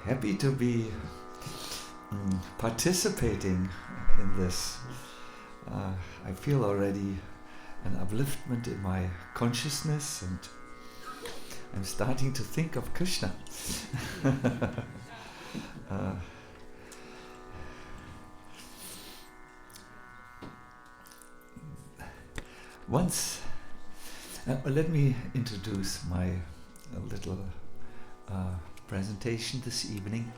happy to be participating in this. I feel already an upliftment in my consciousness, and I'm starting to think of Krishna. Let me introduce my little presentation this evening.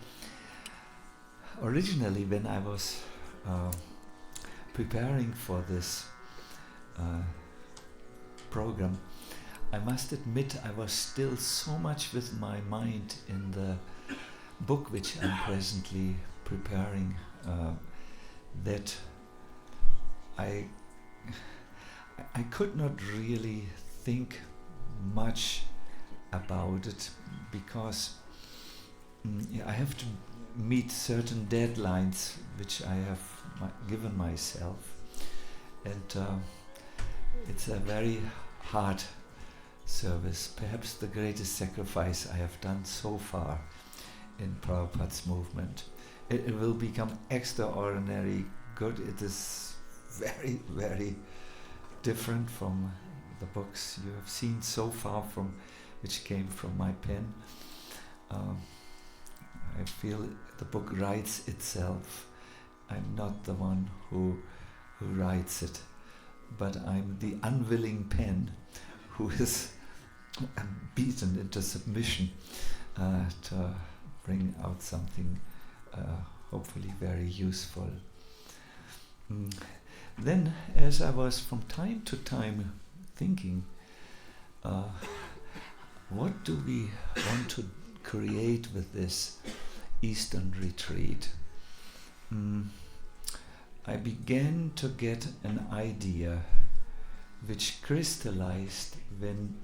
Originally, when I was preparing for this program, I must admit I was still so much with my mind in the book which I'm presently preparing that I could not really think much about it, because I have to meet certain deadlines which I have given myself, and it's a very hard service, perhaps the greatest sacrifice I have done so far in Prabhupada's movement. It will become extraordinary good. It is very, very different from the books you have seen so far, from which came from my pen. I feel the book writes itself. I'm not the one who writes it, but I'm the unwilling pen who is beaten into submission to bring out something hopefully very useful. Then, as I was from time to time thinking, what do we want to create with this Eastern retreat? I began to get an idea which crystallized when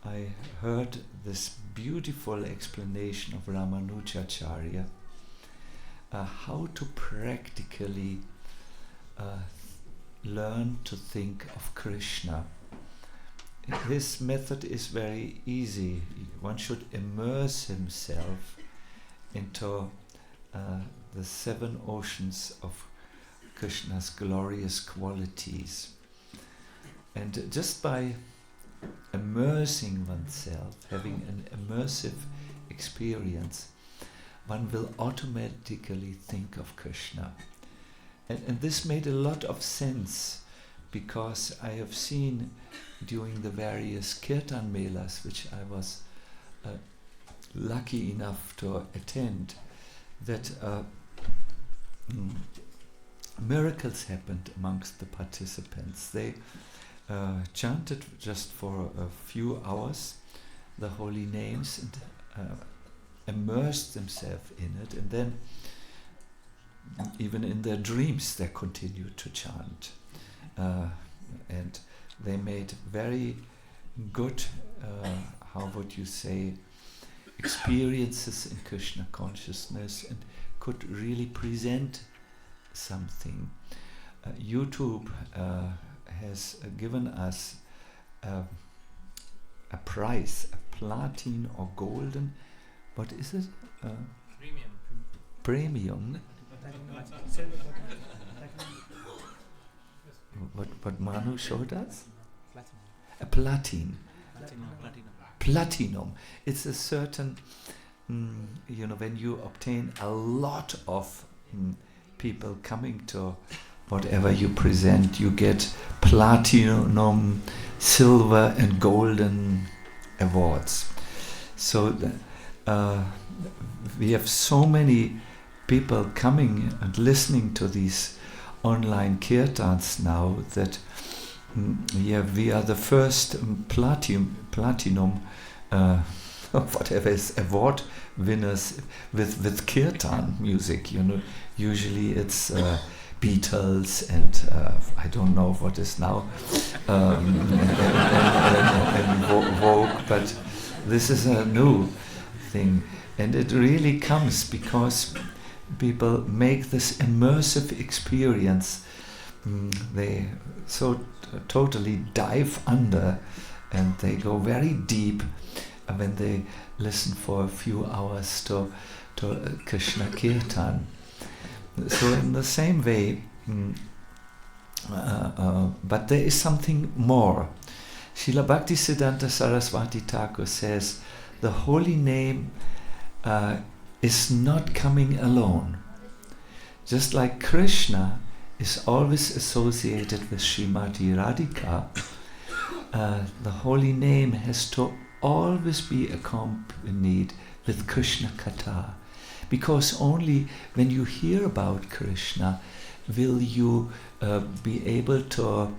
I heard this beautiful explanation of Ramanujacharya, how to practically learn to think of Krishna. His method is very easy. One should immerse himself into the 7 oceans of Krishna's glorious qualities. And just by immersing oneself, having an immersive experience, one will automatically think of Krishna. And this made a lot of sense, because I have seen during the various kirtan melas which I was lucky enough to attend, that miracles happened amongst the participants. They chanted just for a few hours the holy names and immersed themselves in it, and then even in their dreams they continued to chant. And they made very good, how would you say, experiences in Krishna consciousness, and could really present something. YouTube has given us a prize, a platinum or golden, what is it? Premium. What Manu showed us? A platinum. Platinum. It's a certain, when you obtain a lot of people coming to whatever you present, you get platinum, silver and golden awards. So we have so many people coming and listening to these online kirtans now that we are the first platinum whatever is award winners with kirtan music. Usually it's Beatles and I don't know what is now and Vogue, but this is a new thing, and it really comes because people make this immersive experience. They so totally dive under, and they go very deep, when they listen for a few hours to Krishna kirtan. So in the same way, but there is something more. Srila Bhaktisiddhanta Saraswati Thakur says the holy name is not coming alone. Just like Krishna is always associated with Srimati Radhika, the holy name has to always be accompanied with Krishna Katha. Because only when you hear about Krishna will you be able to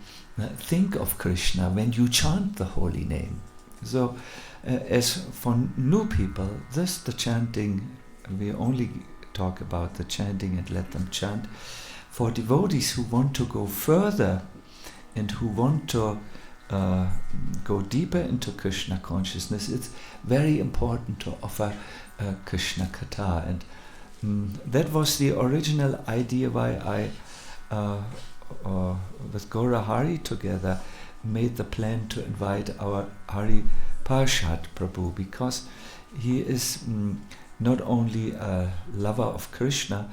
think of Krishna when you chant the holy name. So as for new people, the chanting, we only talk about the chanting and let them chant. For devotees who want to go further and who want to go deeper into Krishna consciousness, it's very important to offer Krishna Katha. And that was the original idea why I, with Gaura Hari together, made the plan to invite our Hari Parshad Prabhu, because he is not only a lover of Krishna,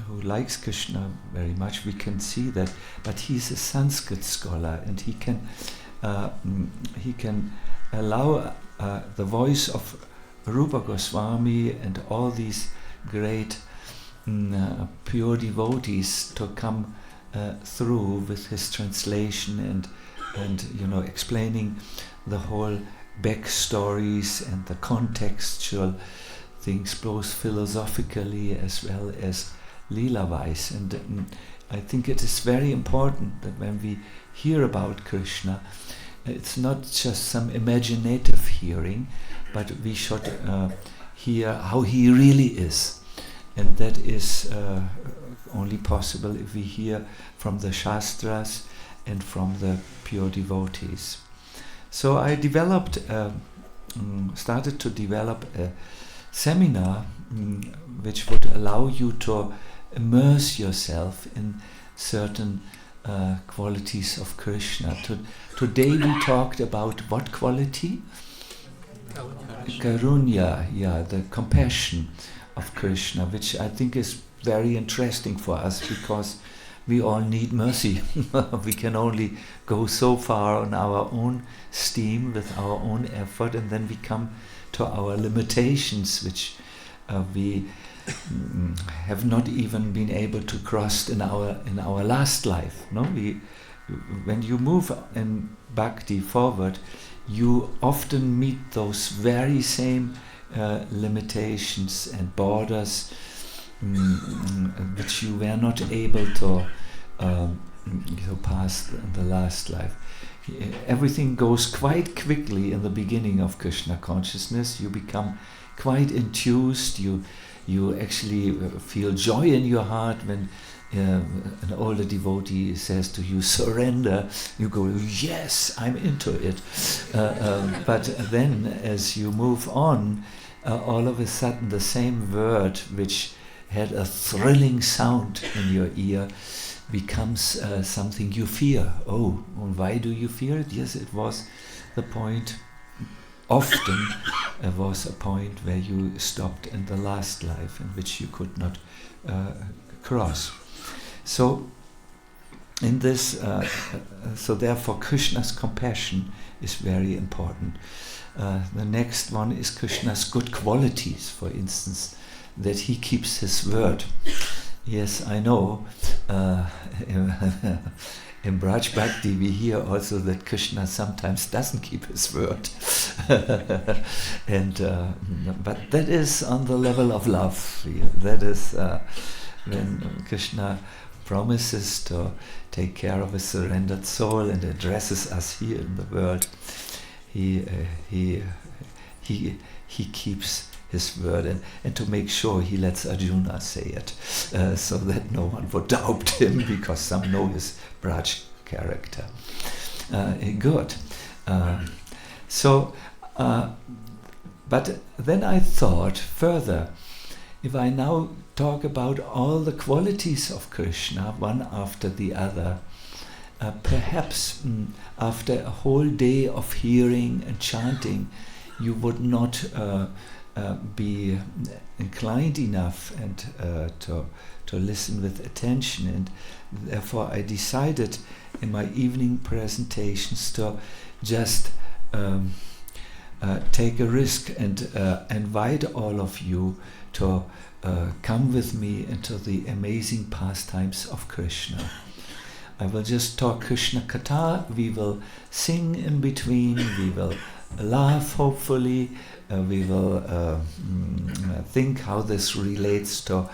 who likes Krishna very much, we can see that, but he's a Sanskrit scholar, and he can allow the voice of Rupa Goswami and all these great pure devotees to come through with his translation and explaining the whole backstories and the contextual things, both philosophically as well as Leela-wise. And I think it is very important that when we hear about Krishna, it's not just some imaginative hearing, but we should hear how he really is. And that is only possible if we hear from the Shastras and from the pure devotees. So I started to develop a seminar which would allow you to immerse yourself in certain qualities of Krishna. Today we talked about what quality? Karunya, the compassion of Krishna, which I think is very interesting for us, because we all need mercy. We can only go so far on our own steam with our own effort, and then we come to our limitations, which we have not even been able to cross in our last life. No, when you move in bhakti forward, you often meet those very same limitations and borders which you were not able to pass in the last life. Everything goes quite quickly in the beginning of Krishna consciousness. You become quite enthused. You actually feel joy in your heart when an older devotee says to you, surrender. You go, yes, I'm into it. But then as you move on, all of a sudden the same word which had a thrilling sound in your ear becomes something you fear. Oh, and why do you fear it? Yes, it was the point. Often it was a point where you stopped in the last life, in which you could not cross. So in this, so therefore Krishna's compassion is very important. The next one is Krishna's good qualities, for instance, that he keeps his word. Yes, I know. In Braj Bhakti we hear also that Krishna sometimes doesn't keep his word. And but that is on the level of love. That is when Krishna promises to take care of a surrendered soul and addresses us here in the world. He keeps his word, and to make sure he lets Arjuna say it, so that no one would doubt him, because some know his Braj character. Good. But then I thought further, if I now talk about all the qualities of Krishna, one after the other, perhaps after a whole day of hearing and chanting, you would not be inclined enough and to listen with attention, and therefore I decided in my evening presentations to just take a risk and invite all of you to come with me into the amazing pastimes of Krishna. I will just talk Krishna Katha, we will sing in between, we will laugh hopefully, we will think how this relates to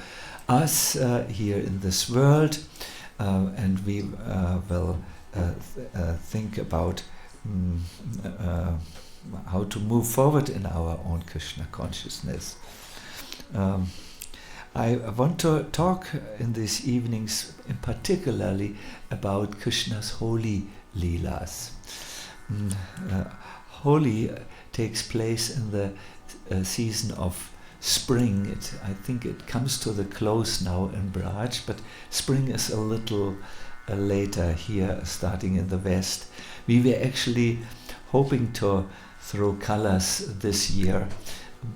us here in this world, and we will think about how to move forward in our own Krishna consciousness. I want to talk in these evenings particularly about Krishna's Holi Leelas. Holi takes place in the season of spring. I think it comes to the close now in Braj, but spring is a little later here, starting in the west. We were actually hoping to throw colors this year,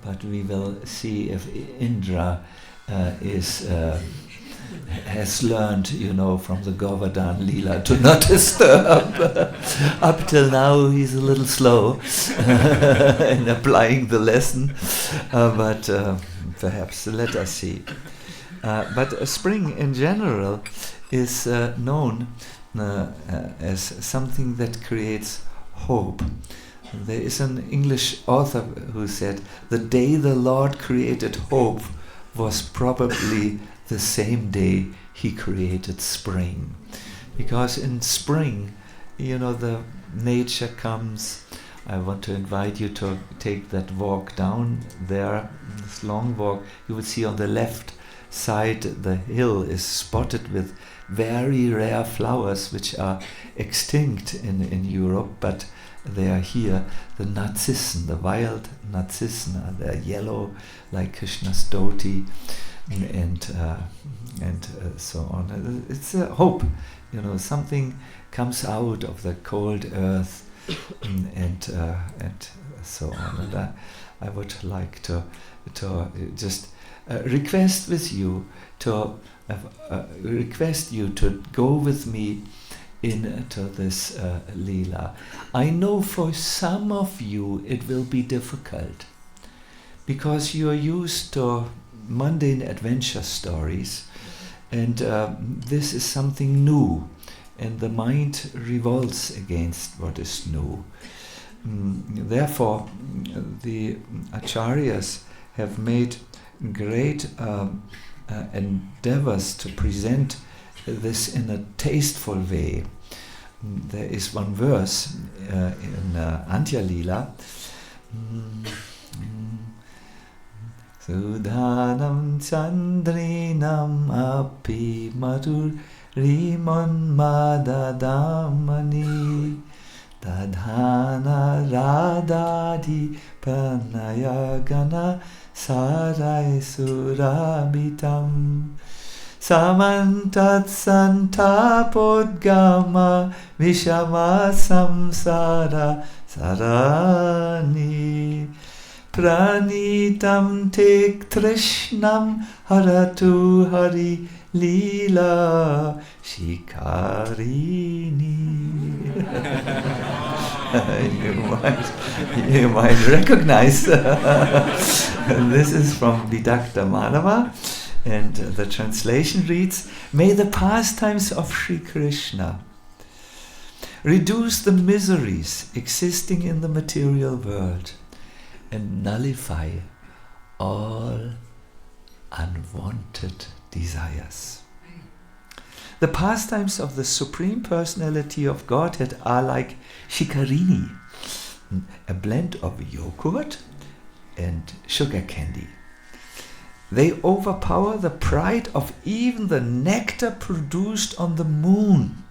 but we will see if Indra has learned, from the Govardhan Leela to not disturb. Up till now he's a little slow in applying the lesson, but perhaps let us see. But spring in general is known as something that creates hope. There is an English author who said, "The day the Lord created hope was probably the same day he created spring." Because in spring, the nature comes. I want to invite you to take that walk down there, this long walk. You will see on the left side the hill is spotted with very rare flowers which are extinct in Europe, but they are here. The narcissen, the wild narcissen, they're yellow like Krishna's dhoti, and so on. It's a hope, something comes out of the cold earth, and so on. And I would like to just request you to go with me into this Leela. I know for some of you it will be difficult, because you are used to mundane adventure stories, and this is something new, and the mind revolts against what is new. Therefore, the acharyas have made great endeavors to present this in a tasteful way. There is one verse in Antya Leela. Sudhanam Chandrinam api madur rimon madadamani dadhana radadi pranayagana sarai surabitam samantat santapodgama vishama samsara sarani pranitam te trishnam haratu hari lila shikarini. you might recognize this is from Vidakta Madhava, and the translation reads, "May the pastimes of Sri Krishna reduce the miseries existing in the material world and nullify all unwanted desires." The pastimes of the Supreme Personality of Godhead are like shikarini, a blend of yogurt and sugar candy. They overpower the pride of even the nectar produced on the moon,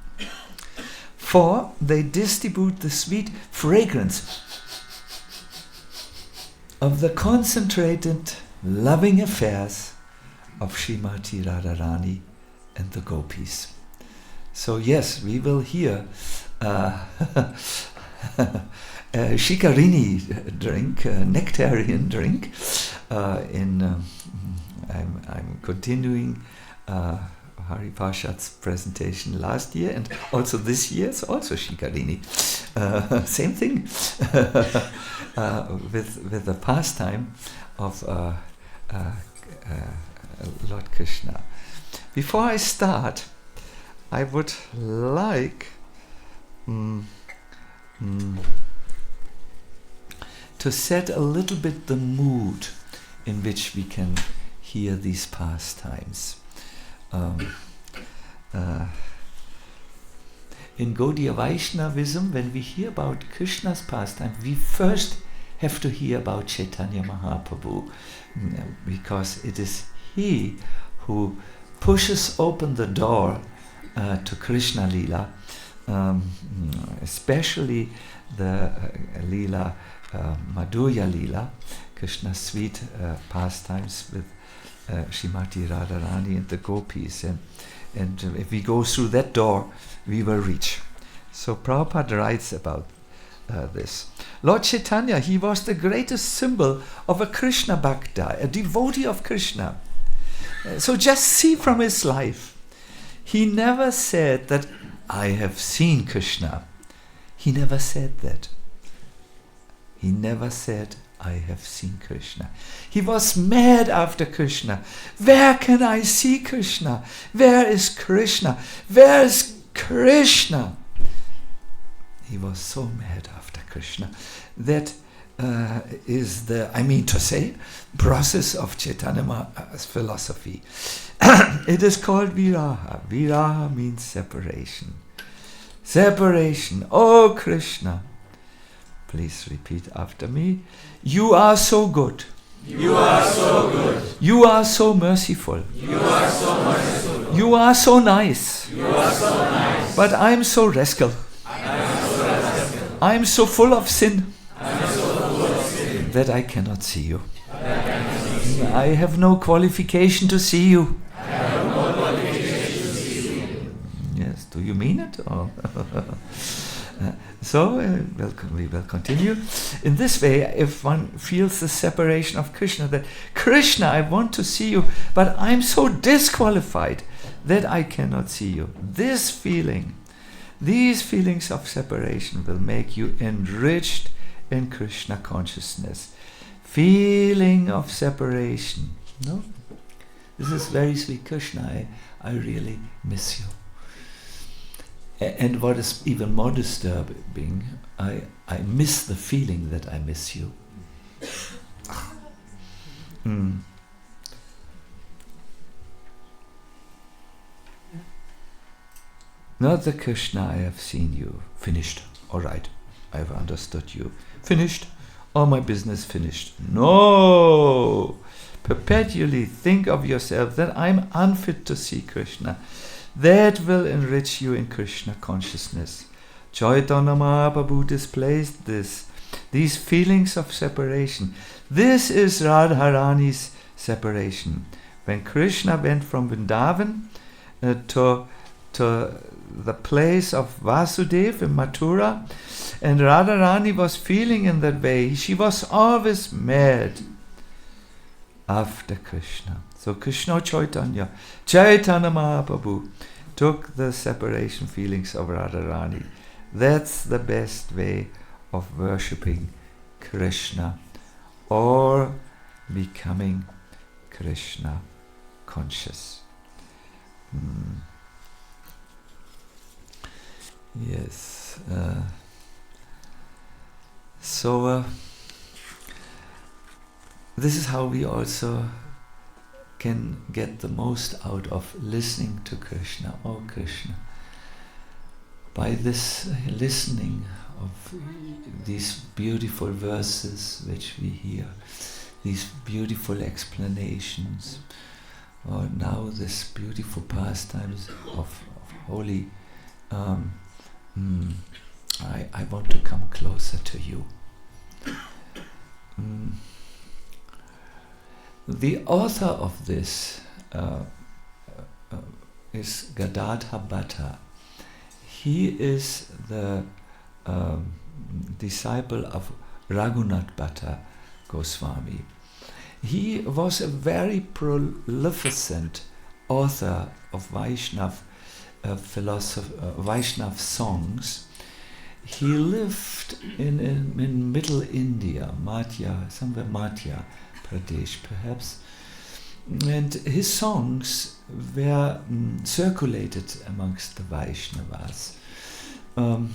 for they distribute the sweet fragrance of the concentrated loving affairs of Srimati Radharani and the gopis. So yes, we will hear shikarini drink, nectarian drink. I'm continuing Hari Parshad's presentation last year and also this year. It's also shikarini. Same thing with the pastime of Lord Krishna. Before I start, I would like to set a little bit the mood in which we can hear these pastimes. In Gaudiya Vaishnavism, when we hear about Krishna's pastime, we first have to hear about Chaitanya Mahaprabhu, because it is he who pushes open the door to Krishna Leela, especially the Leela, Madhurya Leela, Krishna's sweet pastimes with Srimati Radharani and the gopis, and if we go through that door, we will reach. So Prabhupada writes about this. Lord Chaitanya, he was the greatest symbol of a Krishna Bhakta, a devotee of Krishna. So just see from his life, he never said that I have seen Krishna. He never said that. He never said I have seen Krishna. He was mad after Krishna. Where can I see Krishna? Where is Krishna? Where is Krishna? He was so mad after Krishna. That is the, process of Chaitanya Mahaprabhu's philosophy. It is called viraha. Viraha means separation. Separation. Oh Krishna. Please repeat after me. You are so good. You are so good. You are so merciful. You are so merciful. You are so nice. You are so nice. But I am so rascal. I am so full of sin that I cannot see you. I have no qualification to see you. Yes, do you mean it? Or so we will continue. In this way, if one feels the separation of Krishna, that Krishna, I want to see you, but I'm so disqualified that I cannot see you. This feeling, these feelings of separation will make you enriched in Krishna consciousness. Feeling of separation. No? This is very sweet Krishna. I really miss you. And what is even more disturbing, I miss the feeling that I miss you. Not the Krishna, I have seen you. Finished. All right. I have understood you. Finished. All my business finished. No! Perpetually think of yourself that I'm unfit to see Krishna. That will enrich you in Krishna consciousness. Chaitanya Mahaprabhu displays these feelings of separation. This is Radharani's separation. When Krishna went from Vrindavan to the place of Vasudeva in Mathura, and Radharani was feeling in that way, she was always mad after Krishna. So Krishna Chaitanya Mahaprabhu took the separation feelings of Radharani. That's the best way of worshipping Krishna or becoming Krishna conscious. Yes. So this is how we also can get the most out of listening to Krishna. Oh Krishna. By this listening of these beautiful verses which we hear, these beautiful explanations, or now this beautiful pastimes of Holi, I want to come closer to you. The author of this is Gadadhar Bhatta. He is the disciple of Raghunath Bhatta Goswami. He was a very prolific author of Vaishnav Vaishnav songs. He lived in Middle India, somewhere Madhya Pradesh perhaps, and his songs were circulated amongst the Vaishnavas. One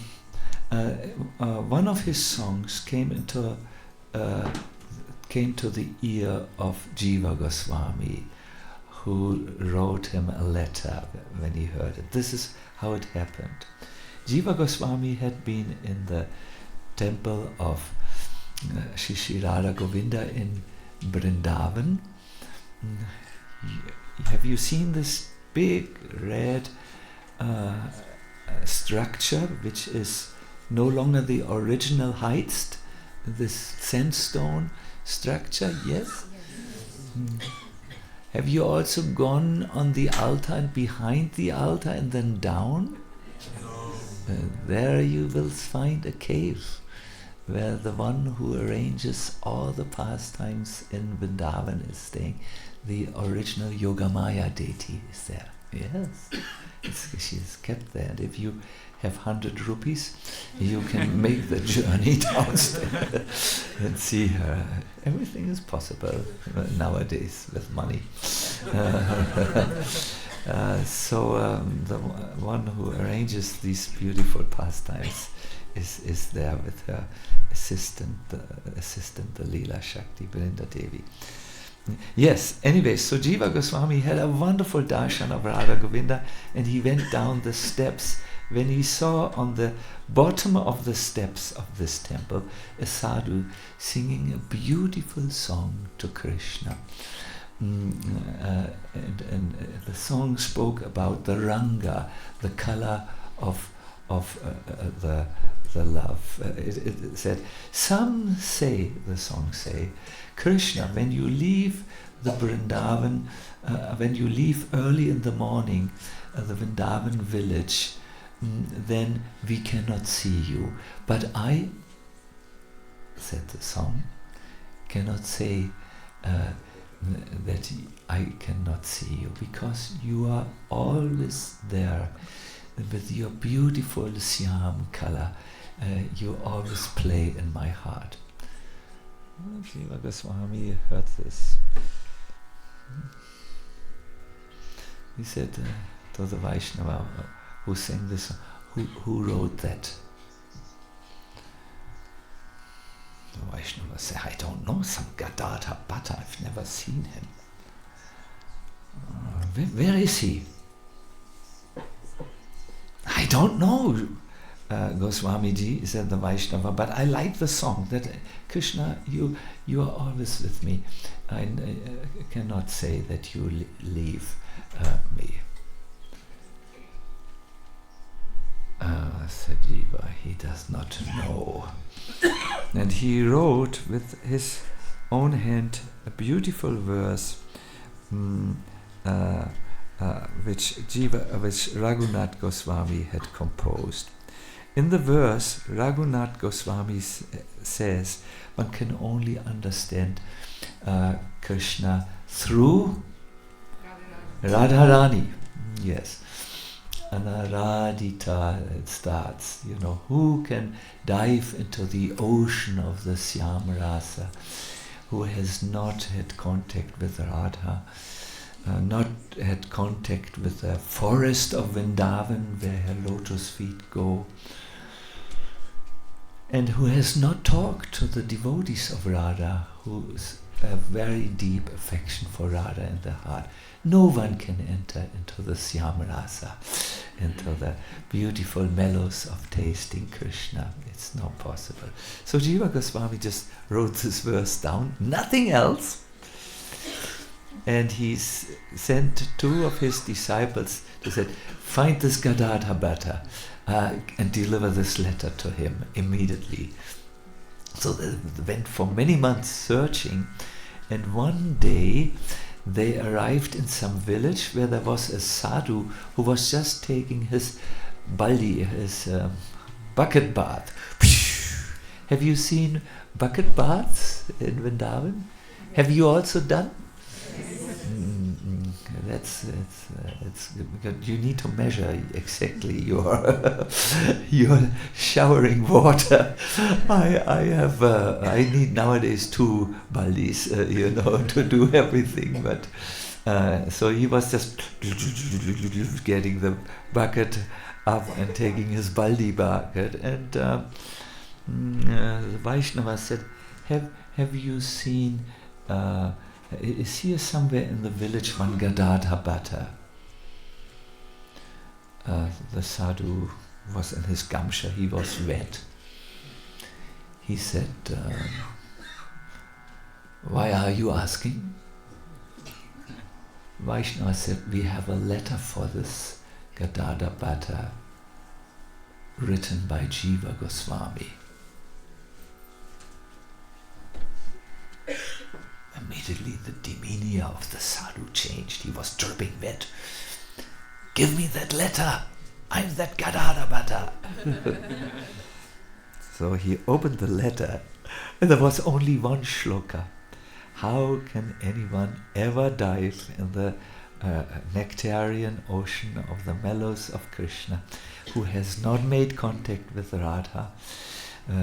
of his songs came to the ear of Jiva Goswami, who wrote him a letter when he heard it. This is how it happened. Jiva Goswami had been in the temple of Shri Radha Govinda in Vrindavan. Have you seen this big red structure, which is no longer the original height, this sandstone structure? Yes? Have you also gone on the altar and behind the altar and then down? There you will find a cave where the one who arranges all the pastimes in Vrindavan is staying. The original Yogamaya deity is there. Yes, she is kept there. And if you have 100 rupees, you can make the journey downstairs and see her. Everything is possible nowadays with money. So the one who arranges these beautiful pastimes is there with her assistant, the Leela Shakti, Brinda Devi. Yes, anyway, so Jiva Goswami had a wonderful darshan of Radha Govinda, and he went down the steps when he saw on the bottom of the steps of this temple a sadhu singing a beautiful song to Krishna. And the song spoke about the ranga, the color of the love. It said, some say, the song say, Krishna, when you leave the Vrindavan, when you leave early in the morning, the Vrindavan village, then we cannot see you. But I, said the song, cannot say that I cannot see you, because you are always there with your beautiful Siam color. You always play in my heart. Jiva Goswami heard this. He said to the Vaishnava who sang this, who wrote that? The Vaishnava said, I don't know, some Gadadha Bhatta, I've never seen him. Where is he? I don't know, Goswamiji, said the Vaishnava, but I like the song that Krishna, you are always with me. I cannot say that you leave me. Said Jiva, he does not know. And he wrote with his own hand a beautiful verse which Raghunath Goswami had composed. In the verse, Raghunath Goswami says one can only understand Krishna through Radharani. Yes. Anaradita, it starts, who can dive into the ocean of the Syam Rasa, who has not had contact with Radha, not had contact with the forest of Vrindavan where her lotus feet go, and who has not talked to the devotees of Radha, who have very deep affection for Radha in their heart. No one can enter into the Syam Rasa, into the beautiful mellows of tasting Krishna. It's not possible. So Jiva Goswami just wrote this verse down, nothing else. And he sent two of his disciples to say, find this Gadadha Bhatta and deliver this letter to him immediately. So they went for many months searching, and one day they arrived in some village where there was a sadhu who was just taking his baldi, his bucket bath. Have you seen bucket baths in Vrindavan? Have you also done? It's good. You need to measure exactly your showering water. I need nowadays 2 baldis, to do everything. But so he was just getting the bucket up and taking his baldi bucket, and the Vaishnava said, "Have you seen?" Is here somewhere in the village one Gadadha Bhatta. The sadhu was in his gamsha, he was wet. He said, "Why are you asking?" Vaishnava said, "We have a letter for this Gadadha Bhatta written by Jiva Goswami." Immediately the demeanor of the sadhu changed. He was dripping wet. "Give me that letter. I'm that Gadadha Bhatta." So he opened the letter, and there was only one shloka. How can anyone ever dive in the nectarian ocean of the mellows of Krishna who has not made contact with Radha,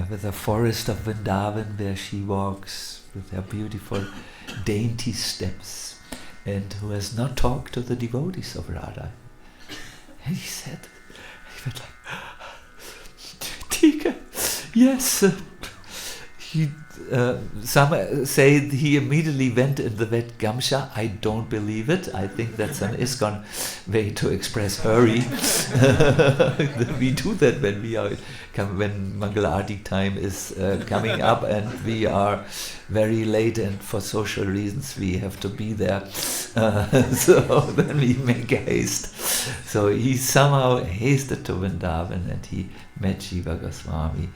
with the forest of Vrindavan where she walks with her beautiful dainty steps, and who has not talked to the devotees of Radha? And he went like, "Tika, yes." Some say he immediately went in the wet gamsha. I don't believe it. I think that's an ISKCON way to express hurry. We do that when Mangala Arati time is coming up and we are very late, and for social reasons we have to be there. So then we make haste. So he somehow hasted to Vrindavan and he met Jiva Goswami,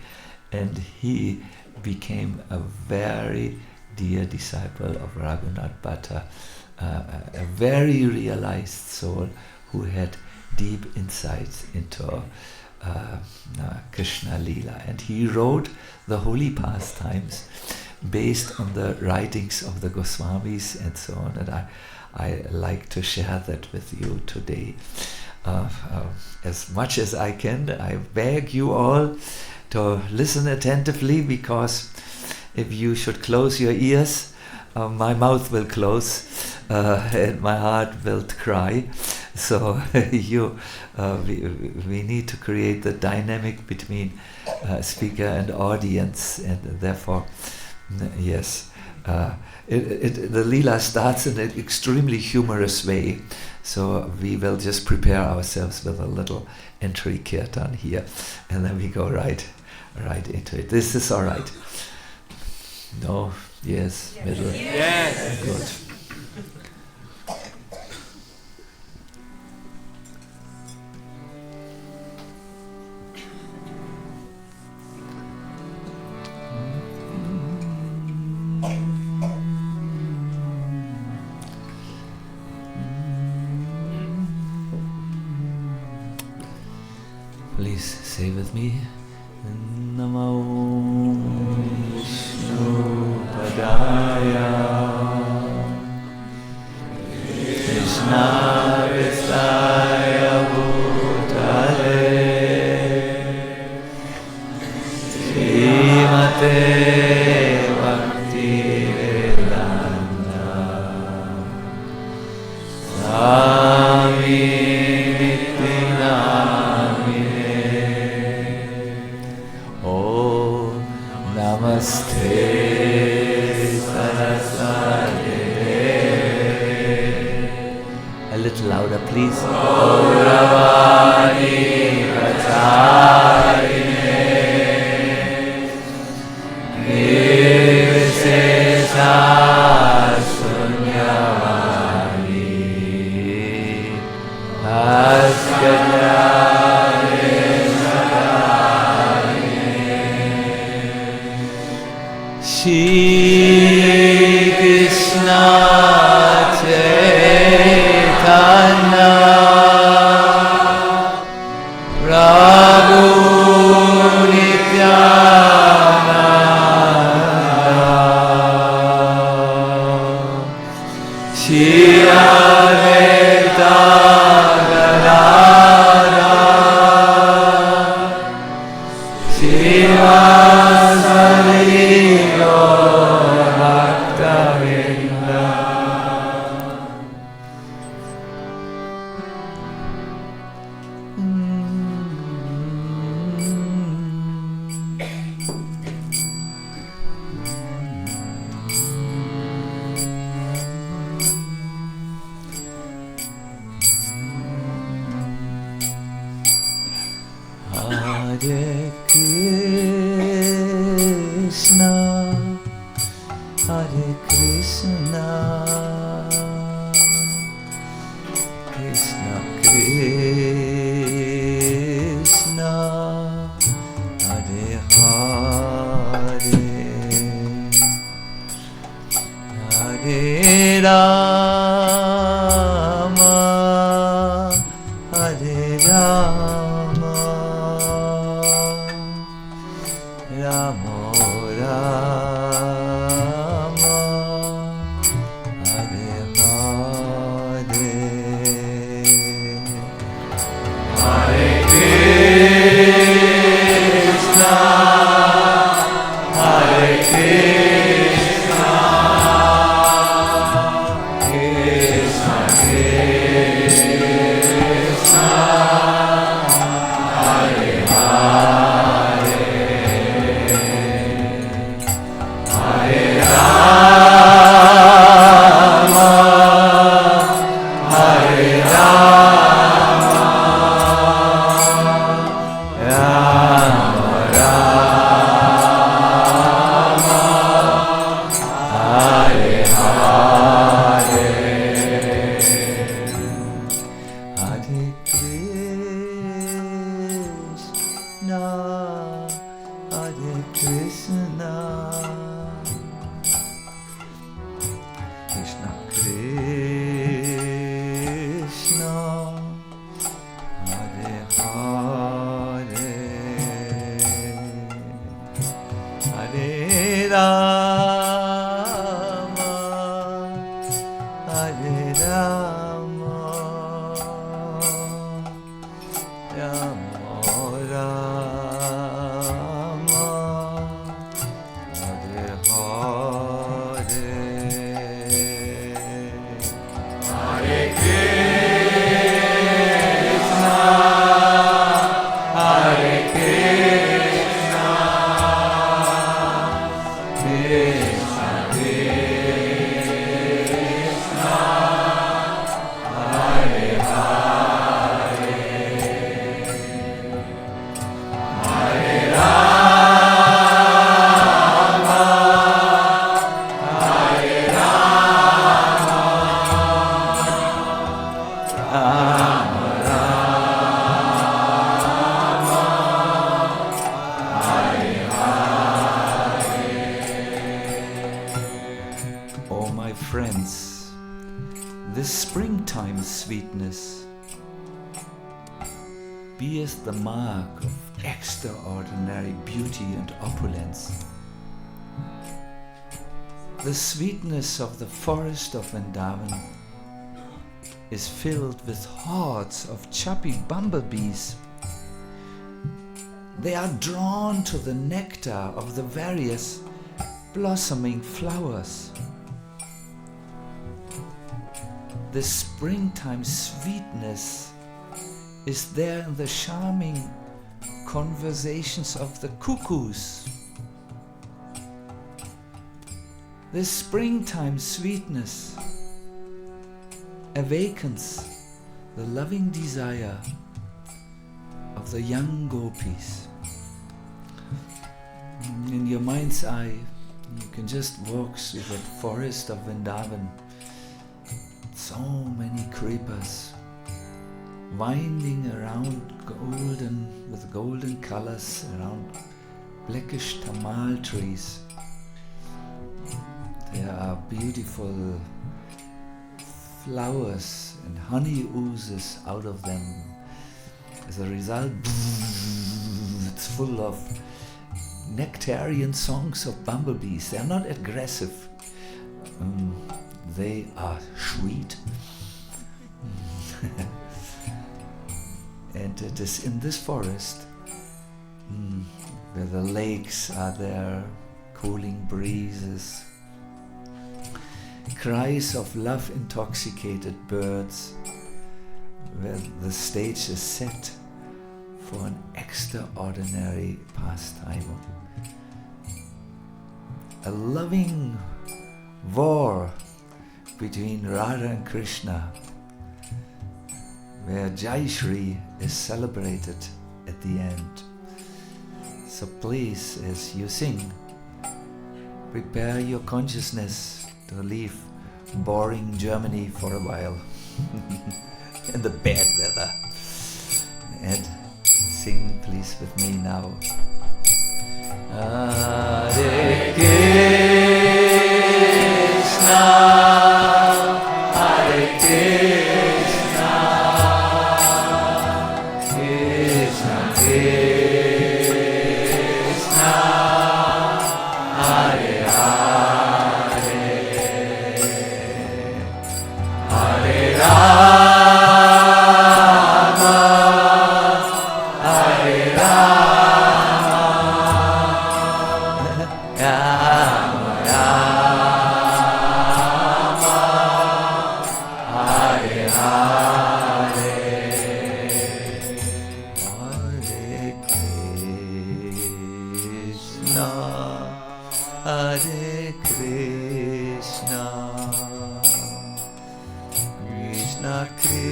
and he became a very dear disciple of Raghunath Bhatta, a very realized soul who had deep insights into Krishna Leela. And he wrote the Holi pastimes based on the writings of the Goswamis and so on. And I like to share that with you today. As much as I can, I beg you all to listen attentively, because if you should close your ears, my mouth will close and my heart will cry. So we need to create the dynamic between speaker and audience, and therefore, yes, the Leela starts in an extremely humorous way. So we will just prepare ourselves with a little entry kirtan here, and then we go right into it. This is all right. No, yes, middle. Yes. Good. Please say with me, Namo Vishnu Padaya Krishna Vistaya Bhutale Srimate Bhakti Vedanta Swami Namaste Saraswati. A little louder, please. Gauravani Vacharine Nirvishesha Sunyavani Askadya Shri Krishna Chaitanya Prabhu Nityananda Hare Krishna, Hare Krishna, Krishna Krishna, Hare Hare, Hare Rama, Hare Rama, Rama Rama, Hare Hare, Hare Krishna, Hare Krishna, Krishna Krishna, Hare Hare, Hare Rama, Hare Rama, Rama Rama, Hare Hare, Hare Krishna, Hare Krishna, Krishna Krishna, Hare Hare, Hare Rama, Hare Rama, Rama Rama, Hare Hare, Hare Krishna, Hare Krishna, Krishna Krishna, Hare Hare, Hare Rama, Hare Rama, Rama Rama, Hare Hare. Oh my friends, this springtime sweetness bears the mark of extraordinary beauty and opulence. The sweetness of the forest of Vrindavan is filled with hordes of chubby bumblebees. They are drawn to the nectar of the various blossoming flowers. The springtime sweetness is there in the charming conversations of the cuckoos. The springtime sweetness awakens the loving desire of the young gopis. In your mind's eye, you can just walk through that forest of Vrindavan. So many creepers winding around with golden colors around blackish tamal trees. There are beautiful flowers and honey oozes out of them. As a result, it's full of nectarian songs of bumblebees. They are not aggressive. they are sweet. And it is in this forest where the lakes are there, cooling breezes, cries of love-intoxicated birds, where the stage is set for an extraordinary pastime. A loving war between Radha and Krishna, where Jai Shri is celebrated at the end. So please, as you sing, prepare your consciousness to leave boring Germany for a while in the bad weather, and sing please with me now. Hare Krishna, Hare Krishna, Krishna Krishna,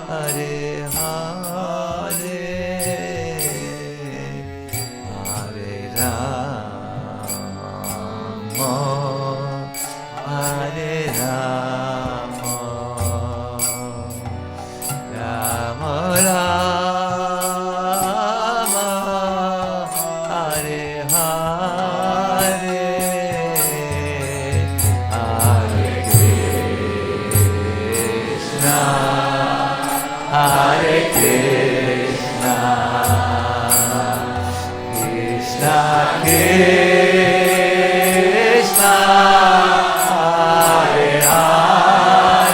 Hare Hare, Hare Rama, Hare Rama, Rama Rama, Hare Hare, Hare Krishna, Hare Krishna, Krishna Krishna, Hare Hare,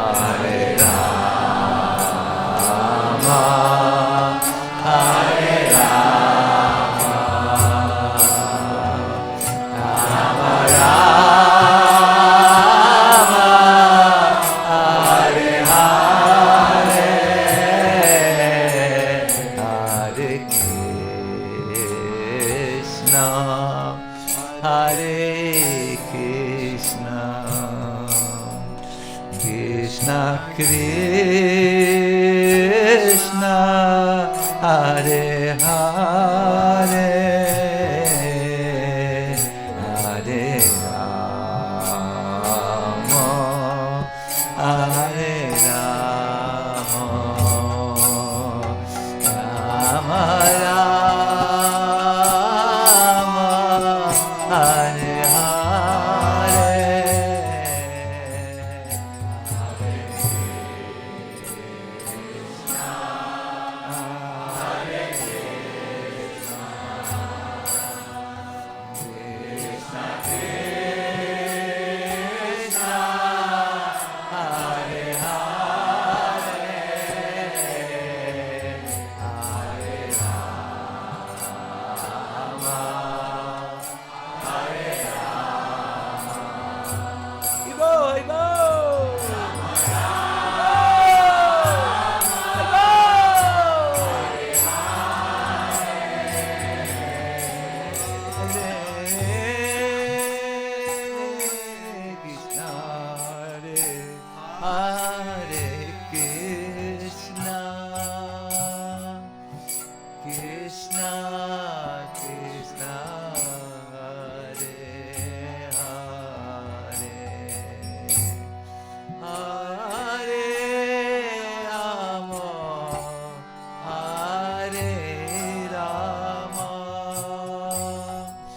Hare Rama, Hare Rama, Rama Rama, Hare Hare, Hare Krishna, Hare Krishna, Krishna Krishna, Hare Hare, Hare Rama, Hare Rama, Rama Rama, Hare Hare, Hare Krishna, Hare Krishna, Krishna Krishna, Hare Hare, Hare Rama, Hare Rama, Rama Rama, Hare Hare,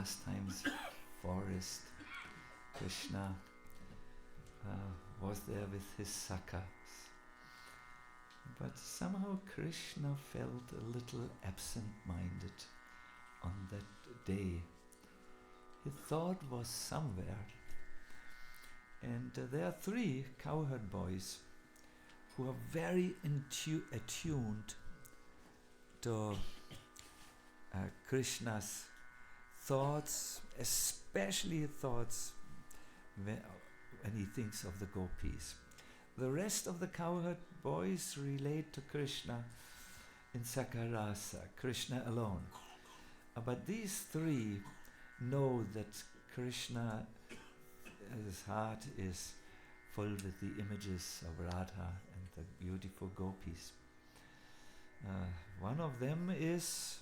Pastime's forest, Krishna was there with his sakas. But somehow Krishna felt a little absent-minded on that day. His thought was somewhere. And there are 3 cowherd boys who are very attuned to Krishna's thoughts, especially thoughts when he thinks of the gopis. The rest of the cowherd boys relate to Krishna in Sakarasa, Krishna alone. But these 3 know that Krishna, his heart is full with the images of Radha and the beautiful gopis. One of them is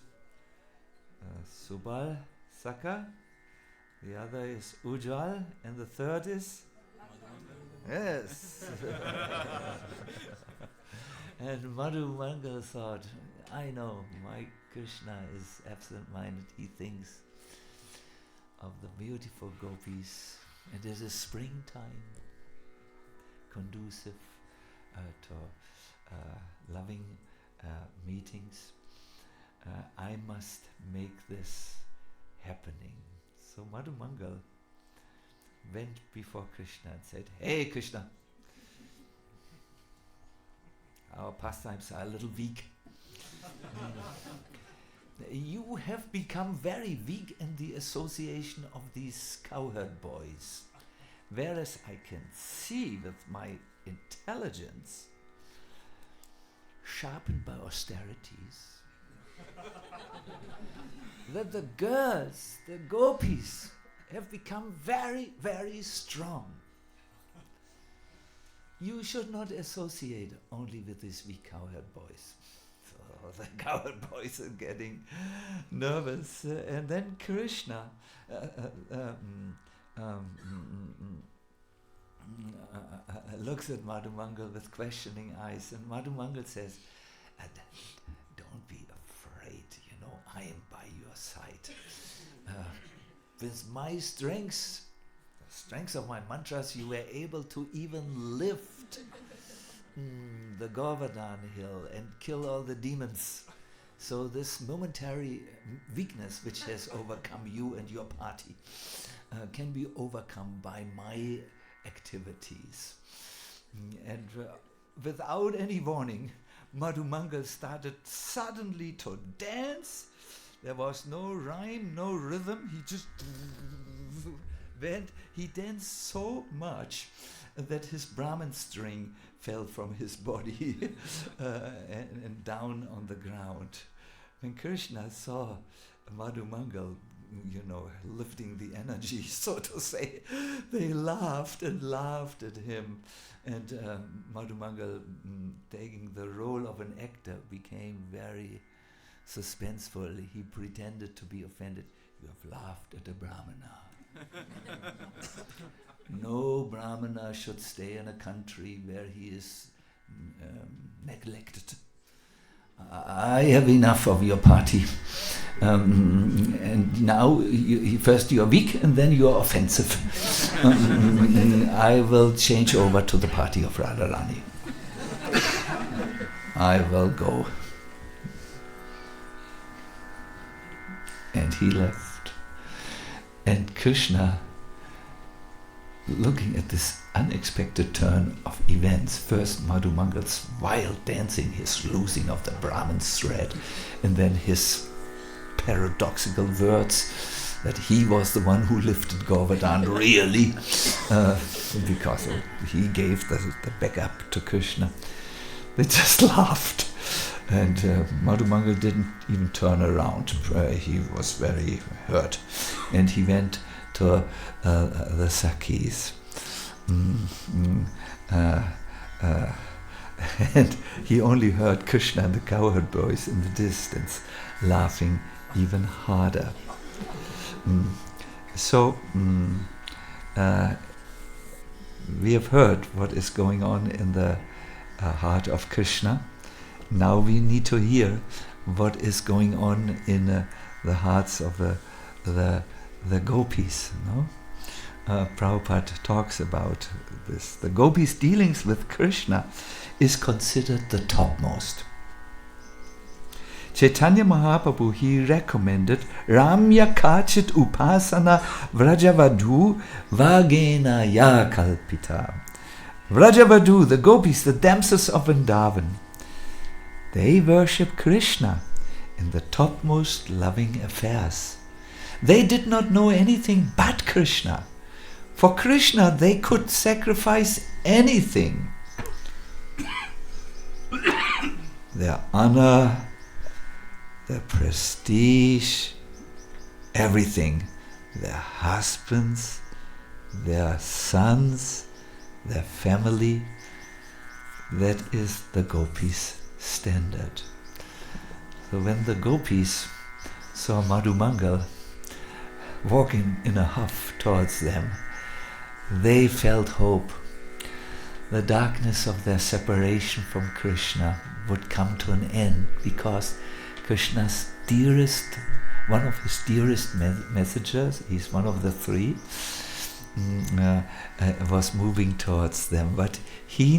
Subal Saka, the other is Ujjwal, and the third is? Yes. And Madhu Mangal thought, I know, my Krishna is absent-minded. He thinks of the beautiful gopis. It is a springtime, conducive to loving meetings. I must make this happening. So Madhu Mangal went before Krishna and said, Hey Krishna, our pastimes are a little weak. You have become very weak in the association of these cowherd boys, whereas I can see with my intelligence, sharpened by austerities, that the girls, the gopis, have become very, very strong. You should not associate only with these weak cowherd boys. So the cowherd boys are getting nervous. And then Krishna looks at Madhu Mangal with questioning eyes. And Madhu Mangal says, don't be afraid, I am by your side. With my strengths, the strengths of my mantras, you were able to even lift the Govardhan hill and kill all the demons. So this momentary weakness which has overcome you and your party can be overcome by my activities. And without any warning, Madhu Mangal started suddenly to dance. There was no rhyme, no rhythm. He just went. He danced so much that his Brahman string fell from his body and down on the ground. When Krishna saw Madhu Mangal, lifting the energy, so to say, they laughed and laughed at him. And Madhu Mangal, taking the role of an actor, became very suspenseful. He pretended to be offended. You have laughed at a Brahmana. No Brahmana should stay in a country where he is neglected. I have enough of your party. And now, first you are weak and then you are offensive. I will change over to the party of Radharani. I will go. And he left. And Krishna, looking at this unexpected turn of events, first Madhu Mangal's wild dancing, his losing of the Brahman's thread, and then his paradoxical words that he was the one who lifted Govardhan really, because he gave the backup to Krishna. They just laughed. And Madhu Mangal didn't even turn around. He was very hurt. And he went to the Sakis. And he only heard Krishna and the cowherd boys in the distance laughing even harder. So we have heard what is going on in the heart of Krishna. Now we need to hear what is going on in the hearts of the the gopis, no? Prabhupada talks about this. The gopis' dealings with Krishna is considered the topmost. Chaitanya Mahaprabhu, he recommended Ramya Kachit Upasana Vrajavadhu Vagena Ya Kalpita. Vrajavadhu, the gopis, the damsels of Vrindavan, they worship Krishna in the topmost loving affairs. They did not know anything but Krishna. For Krishna, they could sacrifice anything. Their honor, their prestige, everything. Their husbands, their sons, their family. That is the gopis' standard. So when the gopis saw Madhumangal walking in a huff towards them, they felt hope. The darkness of their separation from Krishna would come to an end, because Krishna's dearest, one of his dearest messengers, he's one of the three, was moving towards them. But they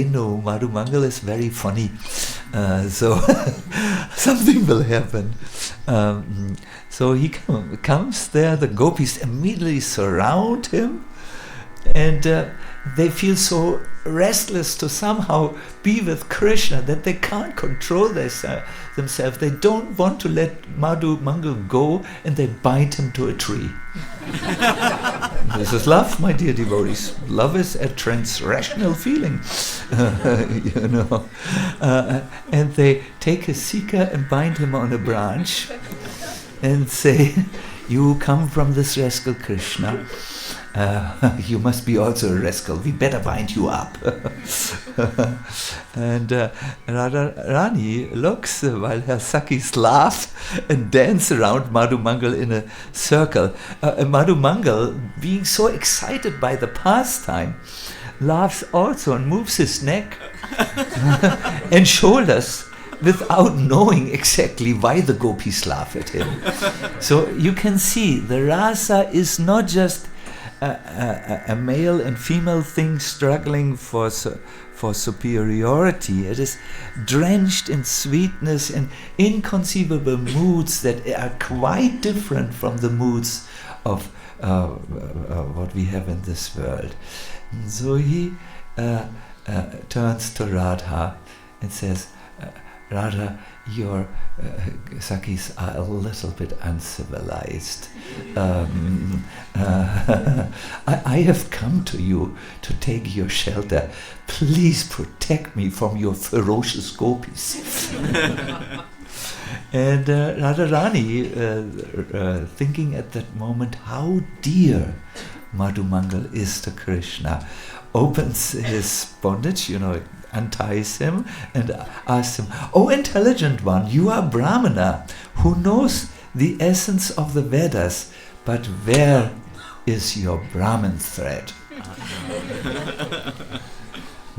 know Madhumangal is very funny, so something will happen. So he comes there, the gopis immediately surround him, and they feel so restless to somehow be with Krishna that they can't control themselves. They don't want to let Madhumangal go, and they bind him to a tree. This is love, my dear devotees. Love is a transrational feeling, and they take a seeker and bind him on a branch and say, "You come from this rascal Krishna. You must be also a rascal. We better bind you up." And Radharani looks while her Sakis laugh and dance around Madhumangal in a circle. Madhumangal, being so excited by the pastime, laughs also and moves his neck and shoulders without knowing exactly why the gopis laugh at him. So you can see the rasa is not just a male and female thing struggling for superiority. It is drenched in sweetness and inconceivable moods that are quite different from the moods of what we have in this world. And so he turns to Radha and says, "Radha, your Sakis are a little bit uncivilized. I have come to you to take your shelter. Please protect me from your ferocious gopis." And Radharani, thinking at that moment how dear Madhumangal is to Krishna, opens his bondage, unties him and asks him, "Oh intelligent one, you are Brahmana who knows the essence of the Vedas, but where is your Brahman thread?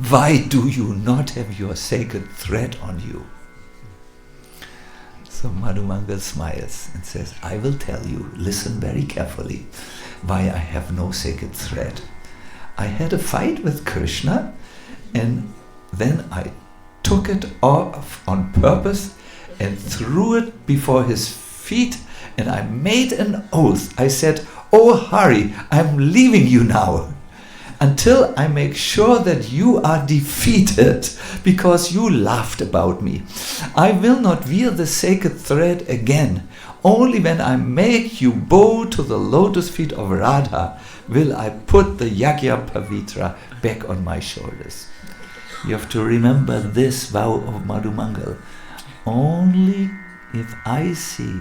Why do you not have your sacred thread on you?" So Madhumangal smiles and says, "I will tell you, listen very carefully, why I have no sacred thread. I had a fight with Krishna, and then I took it off on purpose and threw it before his feet, and I made an oath. I said, 'Oh Hari, I'm leaving you now, until I make sure that you are defeated, because you laughed about me. I will not wear the sacred thread again. Only when I make you bow to the lotus feet of Radha will I put the Yagya Pavitra back on my shoulders.'" You have to remember this vow of Madhumangal. Only if I see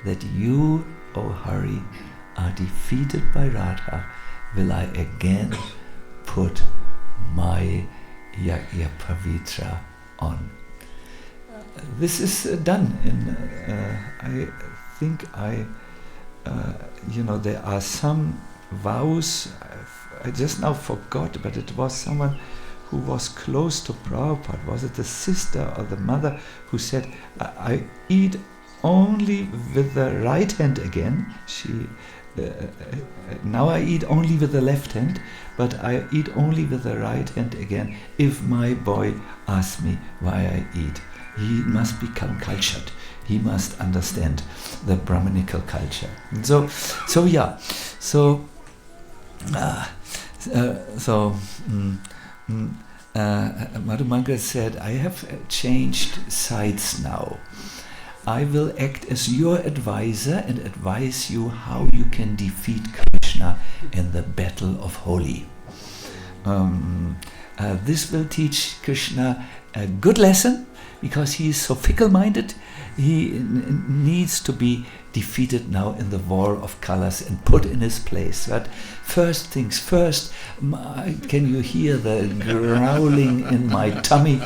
that you, O Hari, are defeated by Radha, will I again put my Yagya Pavitra on. This is done in, I think there are some vows, I just now forgot, but it was someone who was close to Prabhupada. Was it the sister or the mother who said, I eat only with the right hand again. Now I eat only with the left hand, but I eat only with the right hand again if my boy asks me why I eat. He must become cultured. He must understand the Brahminical culture. Madhumangal said, I have changed sides now. I will act as your advisor and advise you how you can defeat Krishna in the battle of Holi. This will teach Krishna a good lesson, because he is so fickle-minded. He needs to be defeated now in the war of colors and put in his place. But first things first, can you hear the growling in my tummy?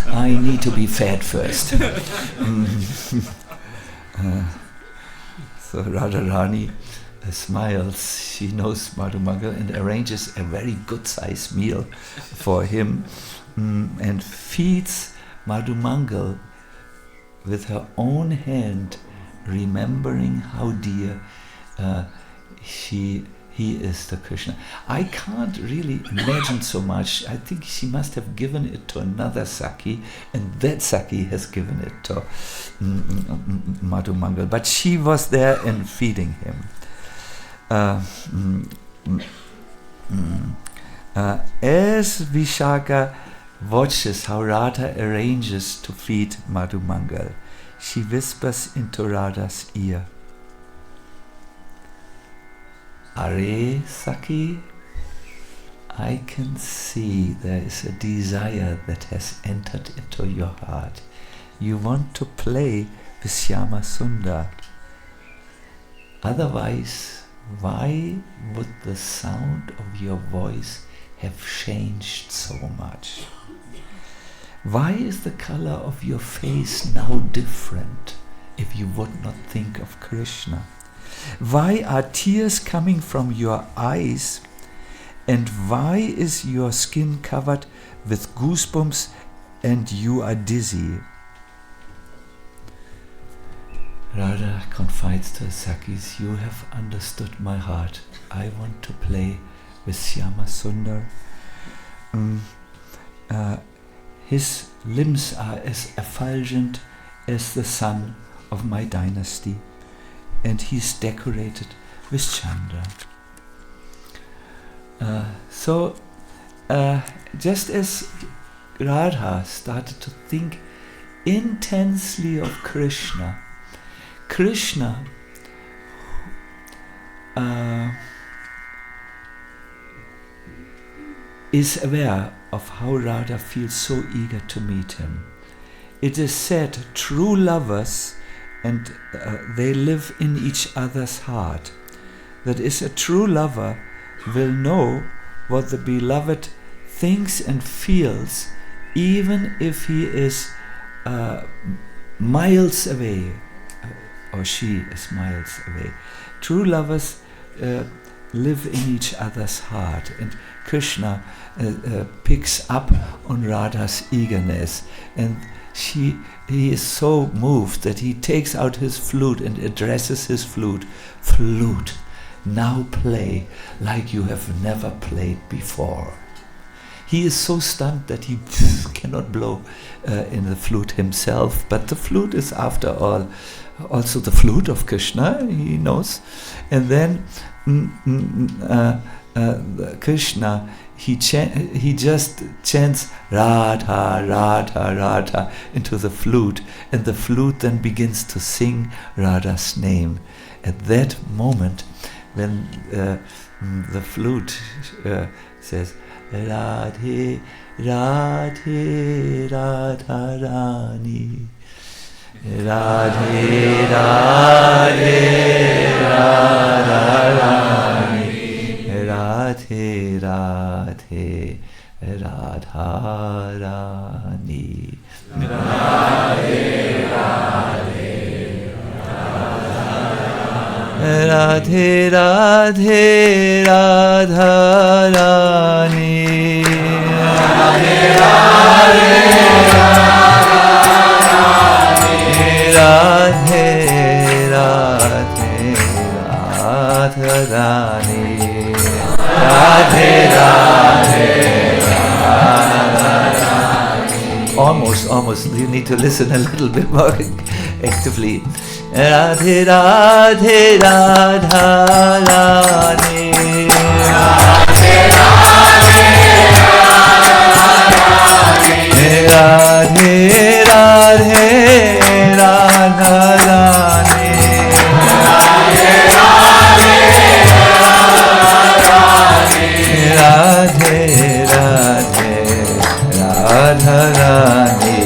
I need to be fed first. So Radharani smiles. She knows Madhumangal and arranges a very good-sized meal for him and feeds Madhumangal with her own hand, remembering how dear he is to Krishna. I can't really imagine so much. I think she must have given it to another Saki, and that Saki has given it to Madhumangal. But she was there and feeding him. As Vishaka watches how Radha arranges to feed Madhumangal, she whispers into Radha's ear, Are Saki, I can see there is a desire that has entered into your heart. You want to play with Shyama Sundar. Otherwise, why would the sound of your voice have changed so much? Why is the color of your face now different if you would not think of Krishna? Why are tears coming from your eyes? And why is your skin covered with goosebumps and you are dizzy? Radha confides to Sakis, you have understood my heart. I want to play with Shyama Sundar. His limbs are as effulgent as the sun of my dynasty, and he's decorated with Chandra. Just as Radha started to think intensely of Krishna, Krishna is aware of how Radha feels so eager to meet him. It is said true lovers and they live in each other's heart. That is, a true lover will know what the beloved thinks and feels, even if he is miles away, or she is miles away. True lovers live in each other's heart, and Krishna picks up on Radha's eagerness, and he is so moved that he takes out his flute and addresses his flute. Flute, now play like you have never played before. He is so stunned that he cannot blow in the flute himself, but the flute is, after all, also the flute of Krishna, he knows. And then Krishna, he just chants Radha, Radha, Radha into the flute, and the flute then begins to sing Radha's name. At that moment, when the flute says Radhe, Radhe, Radha Rani, Radhe, Radhe, Radha Rani, Radhe, Radhe, Radha Rani, Radhe, Radhe, Radhe, Radhe, Radha Rani, Radhe, Radhe, Radhe Radhe Radharani, Radhe Radhe Radharani. Almost. You need to listen a little bit more actively. Radhe Radhe Radharani, Radhe Radhe Radharani, Radhe Radhe Radharani, Radhe Radhe Radharani, Radhe Radhe Radharani,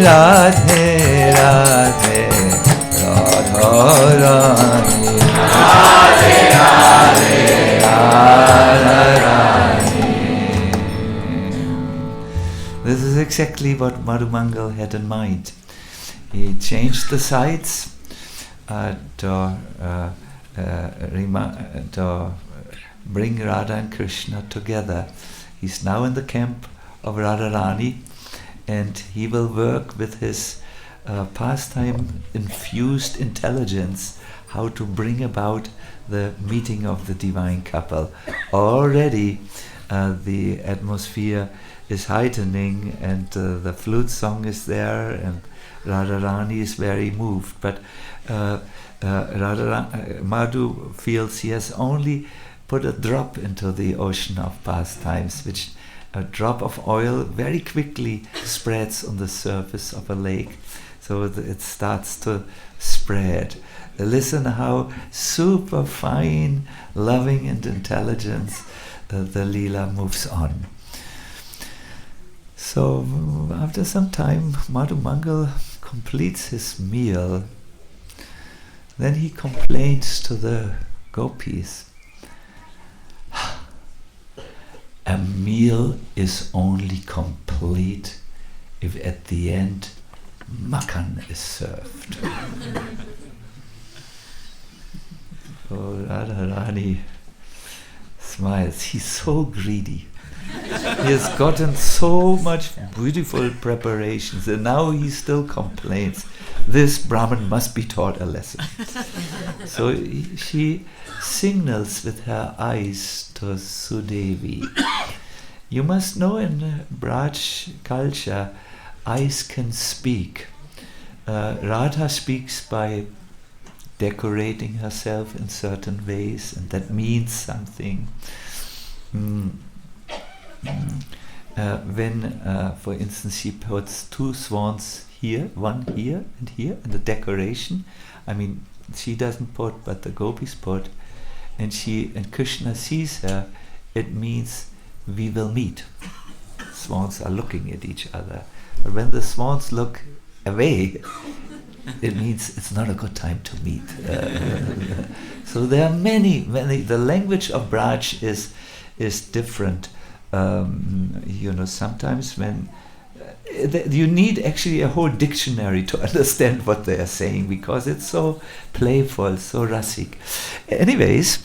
Radhe Radhe Radharani, Radhe Radhe Radharani. This is exactly what Madhumangal had in mind. He changed the sides to bring Radha and Krishna together. He's now in the camp of Radharani, and he will work with his pastime infused intelligence how to bring about the meeting of the divine couple. Already the atmosphere is heightening, and the flute song is there, and Radharani is very moved, but Madhu feels he has only put a drop into the ocean of pastimes, which a drop of oil very quickly spreads on the surface of a lake, so it starts to spread. Listen how super fine, loving and intelligence the Leela moves on. So after some time, Madhumangal completes his meal. Then he complains to the gopis, a meal is only complete if at the end makan is served. Oh, Radharani smiles. He's so greedy. He has gotten so much beautiful preparations, and now he still complains. This Brahmin must be taught a lesson. So she signals with her eyes to Sudevi. You must know, in Braj culture, eyes can speak. Radha speaks by decorating herself in certain ways, and that means something. When, for instance, she puts two swans here, one here, and the decoration, I mean, she doesn't put, but the gopis put, and Krishna sees her, it means we will meet. Swans are looking at each other, but when the swans look away, it means it's not a good time to meet. So there are many. The language of Braj is different. Sometimes when you need actually a whole dictionary to understand what they are saying, because it's so playful, so rasik. Anyways,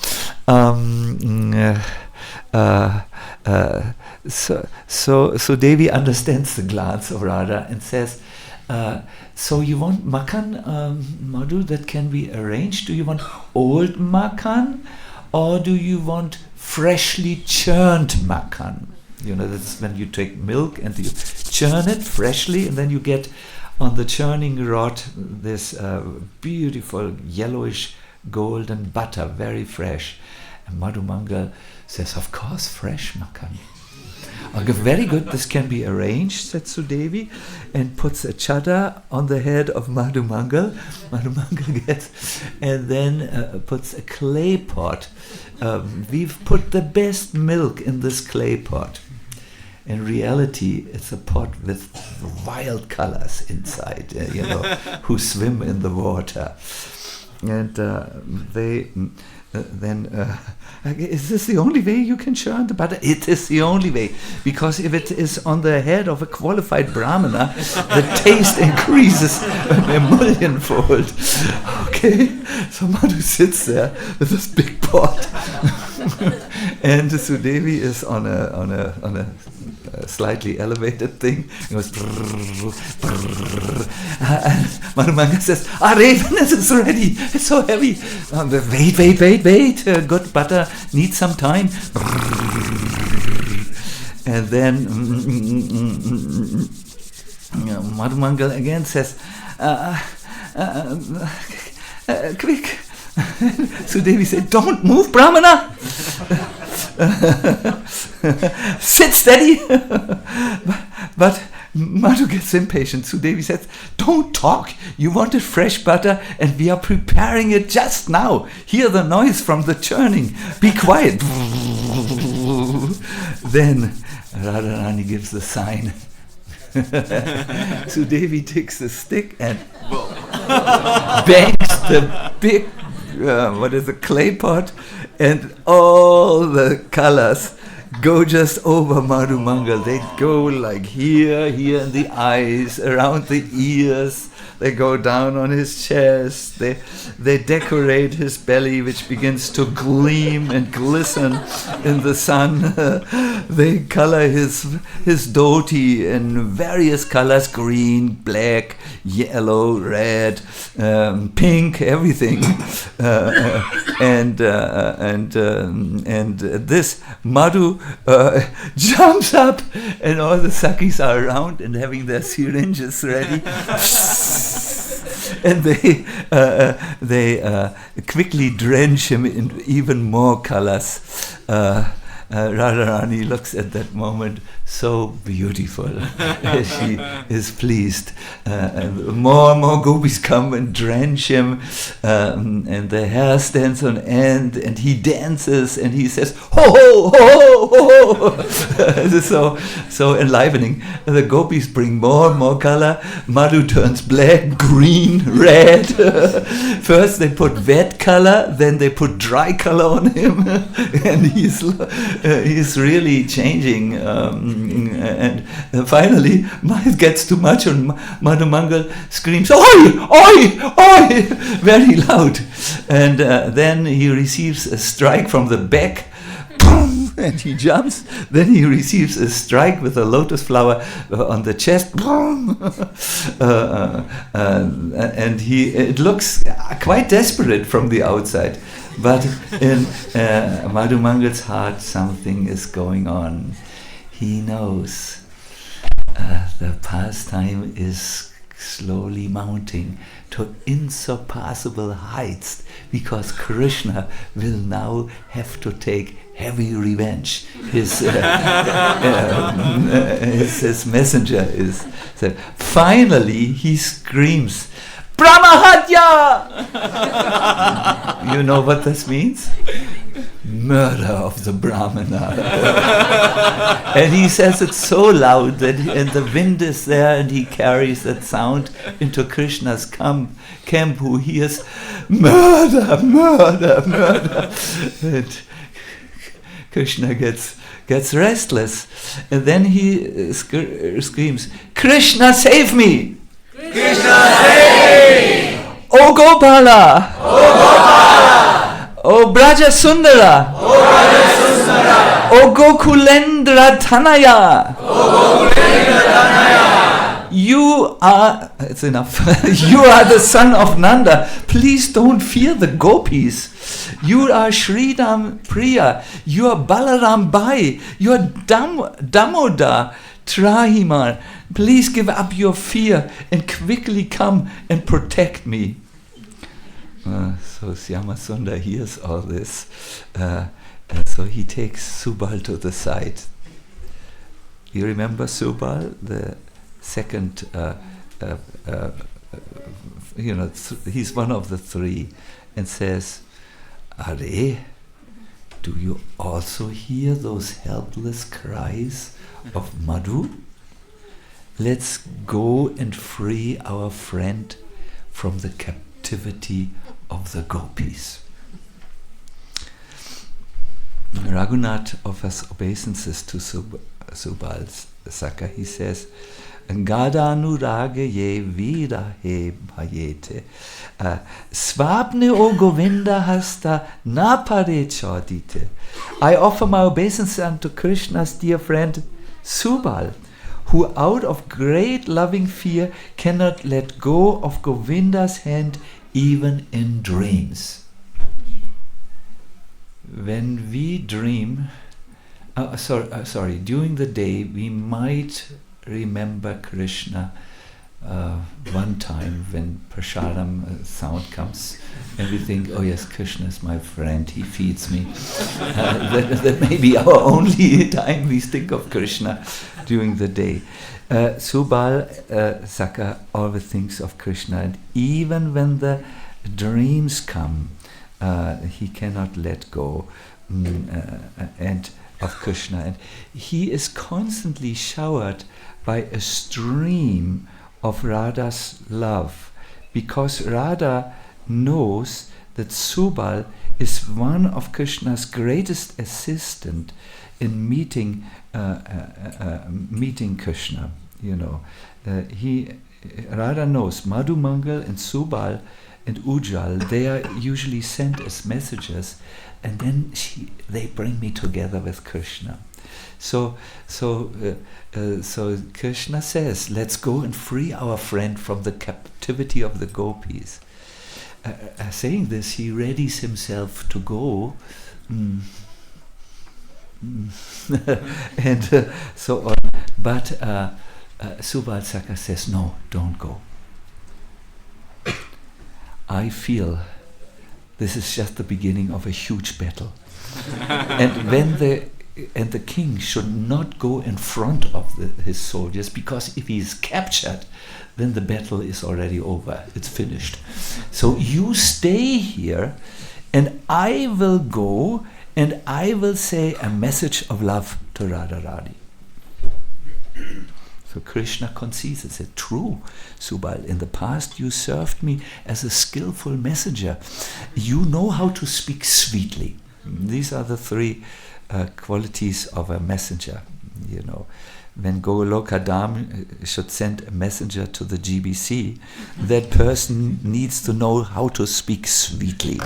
so Devi understands the glance of Radha and says, so you want makan, Madhu, that can be arranged? Do you want old makan, or do you want freshly churned makan? That's when you take milk and you churn it freshly, and then you get on the churning rod this beautiful yellowish golden butter, very fresh. And Madhumangal says, of course, fresh makan. Okay, very good, this can be arranged, said Sudevi, and puts a chadar on the head of Madhumangal. Madhumangal gets, and then puts a clay pot. We've put the best milk in this clay pot. In reality, it's a pot with wild colors inside, who swim in the water. And is this the only way you can churn the butter? It is the only way, because if it is on the head of a qualified brahmana, the taste increases a millionfold. Okay, so Madhu sits there with this big pot, and Sudevi is on a slightly elevated thing. It goes and Madhumanga says, Ravenous is ready, it's so heavy. Wait, good butter, needs some time. And then Madhumanga again says, quick. Sudevi said, don't move, Brahmana. Sit steady. But Madhu gets impatient. Sudevi says, don't talk. You wanted fresh butter and we are preparing it just now. Hear the noise from the churning. Be quiet. Then Radharani gives the sign. Sudevi takes the stick and bangs the big clay pot, and all the colors go just over Madhumangal. They go like here in the eyes, around the ears. They go down on his chest. They decorate his belly, which begins to gleam and glisten in the sun. They color his dhoti in various colors: green, black, yellow, red, pink, everything. And this Madhu jumps up, and all the Sakis are around and having their syringes ready. And they quickly drench him in even more colors. Radharani looks at that moment so beautiful. She is pleased. More gopis come and drench him, and the hair stands on end, and he dances and he says, ho ho ho ho ho. This is so enlivening. The gopis bring more and more color. Madhu turns black, green, red. First they put wet color, then they put dry color on him, and he's really changing. And finally, it gets too much, and Madhumangal screams, "Oi, oi, oi!" very loud. And then he receives a strike from the back, and he jumps. Then he receives a strike with a lotus flower on the chest, and it looks quite desperate from the outside. But in Madhumangal's heart, something is going on. He knows the pastime is slowly mounting to insurpassable heights, because Krishna will now have to take heavy revenge. His messenger is said. Finally, he screams, "Brahmahadya!" You know what this means? Murder of the Brahmana. And he says it so loud that and the wind is there, and he carries that sound into Krishna's camp, who hears murder, murder, murder. And Krishna gets restless, and then he screams, "Krishna, save me! Krishna, save me! O Gopala! O Gopala! O Braja Sundara! O Braja Sundara! O Gokulendra Tanaya! O Gokulendra Tanaya! You are, it's enough. You are the son of Nanda. Please don't fear the gopis. You are Sridham Priya. You are Balaram Bai. You are Damodar Trahimar. Please give up your fear and quickly come and protect me. So Syamasundar hears all this. So he takes Subal to the side. You remember Subal, the second, he's one of the three, and says, "Are, do you also hear those helpless cries of Madhu? Let's go and free our friend from the captivity of the gopis." Raghunath offers obeisances to Subal Saka. He says, "Gadanurage ye vida he bhayete. Swapne o Govinda hasta na pare chodite." I offer my obeisance unto Krishna's dear friend Subal, who out of great loving fear cannot let go of Govinda's hand even in dreams. When we dream, during the day we might remember Krishna one time when prasadam sound comes and we think, oh yes, Krishna is my friend, he feeds me. That may be our only time we think of Krishna during the day. Subal Saka always thinks of Krishna, and even when the dreams come, he cannot let go and of Krishna, and he is constantly showered by a stream of Radha's love, because Radha knows that Subal is one of Krishna's greatest assistant in meeting Krishna. Radha knows Madhu Mangal and Subal and Ujjal, they are usually sent as messengers, and then they bring me together with Krishna. So Krishna says, let's go and free our friend from the captivity of the gopis. Saying this, he readies himself to go, and so on. But Subal Saka says, no, don't go. I feel this is just the beginning of a huge battle. And the king should not go in front of his soldiers, because if he is captured, then the battle is already over. It's finished. So you stay here, and I will go, and I will say a message of love to Radharani. So Krishna concedes and said, true, Subal, in the past you served me as a skillful messenger. You know how to speak sweetly. These are the three qualities of a messenger. When Golokadam should send a messenger to the GBC, that person needs to know how to speak sweetly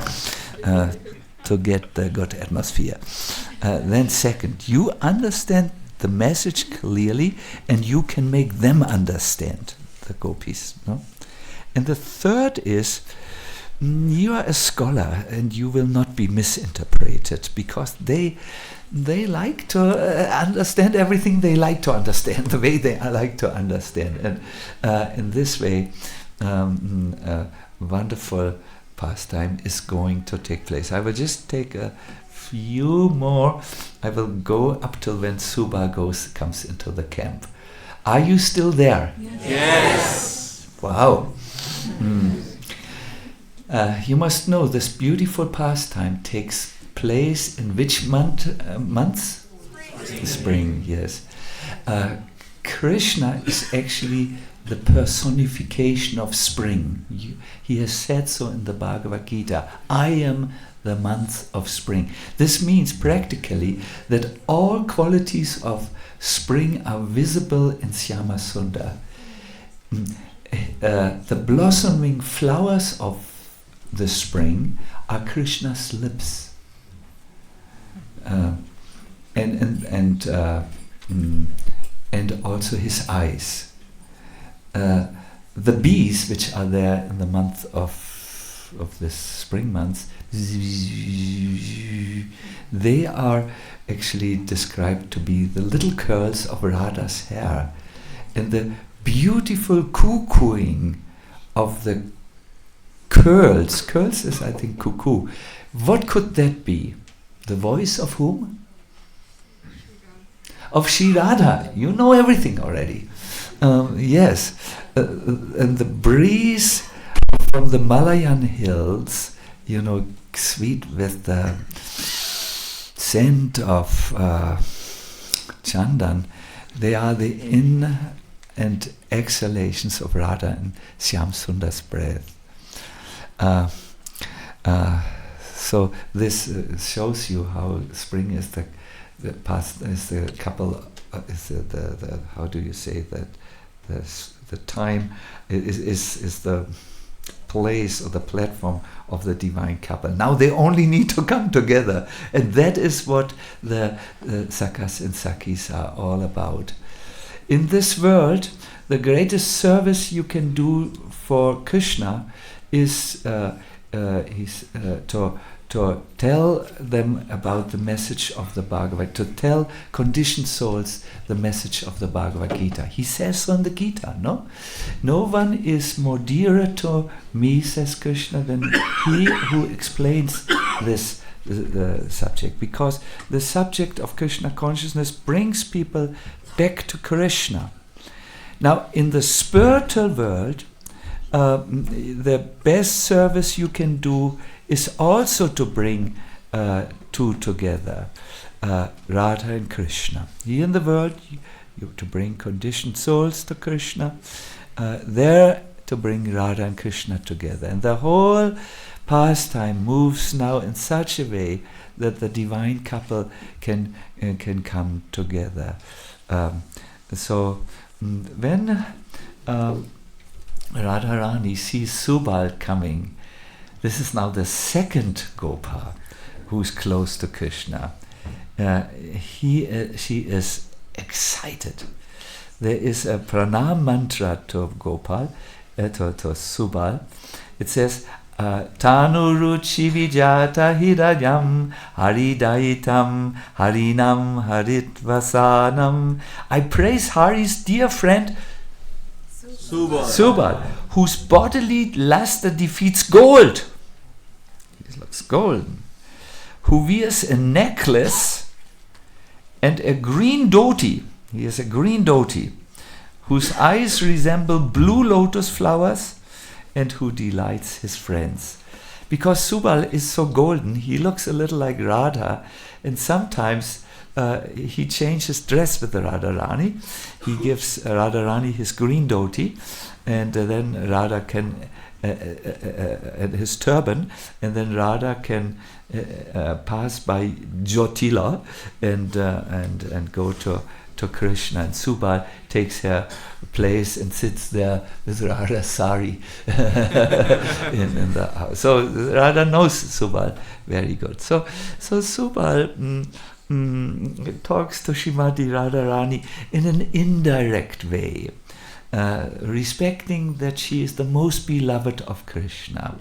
to get the good atmosphere. Then second, you understand the message clearly, and you can make them understand, the gopis. No? And the third is, you are a scholar and you will not be misinterpreted, because they like to understand everything they like to understand, the way they like to understand. And in this way, wonderful pastime is going to take place. I will just take a few more. I will go up till when Subal comes into the camp. Are you still there? Yes. Wow. You must know this beautiful pastime takes place in which months? Spring, yes. Krishna is actually the personification of spring. He has said so in the Bhagavad Gita. I am the month of spring. This means practically that all qualities of spring are visible in Shyama Sundar. The blossoming flowers of the spring are Krishna's lips, and also his eyes. The bees, which are there in the month of this spring months, they are actually described to be the little curls of Radha's hair, and the beautiful cuckooing of the curls. Curls is, I think, cuckoo. What could that be? The voice of whom? Of Shri Radha. You know everything already. Yes. And the breeze from the Malayan hills, sweet with the scent of chandan, they are the in and exhalations of Radha and Shyam Sundar's breath. So this shows you how spring is the couple, is the how do you say that, the time is the place or the platform of the divine couple. Now they only need to come together, and that is what the Sakas and Sakis are all about. In this world, the greatest service you can do for Krishna is to tell them about the message of the Bhagavad, to tell conditioned souls the message of the Bhagavad Gita. He says so in the Gita, no? No one is more dearer to me, says Krishna, than he who explains this the subject, because the subject of Krishna consciousness brings people back to Krishna. Now, in the spiritual world, the best service you can do is also to bring two together, Radha and Krishna. Here in the world, you to bring conditioned souls to Krishna, there to bring Radha and Krishna together. And the whole pastime moves now in such a way that the divine couple can come together. When Radharani sees Subal coming, this is now the second Gopa who's close to Krishna. She is excited. There is a pranam mantra to Gopal, to Subal. It says, Tanuruchi vijata hirayam haridaitam harinam haritvasanam. I praise Hari's dear friend Subal, whose bodily luster defeats gold. He looks golden. Who wears a necklace and a green dhoti. He has a green dhoti, whose eyes resemble blue lotus flowers, and who delights his friends. Because Subal is so golden, he looks a little like Radha, and sometimes he changes dress with the Radharani. He gives Radharani his green dhoti, and then Radha can and his turban, and then Radha can pass by Jyotila and go to Krishna, and Subal takes her place and sits there with Radha sari in the house. So Radha knows Subal very good. So Subal talks to Srimati Radharani in an indirect way, respecting that she is the most beloved of Krishna.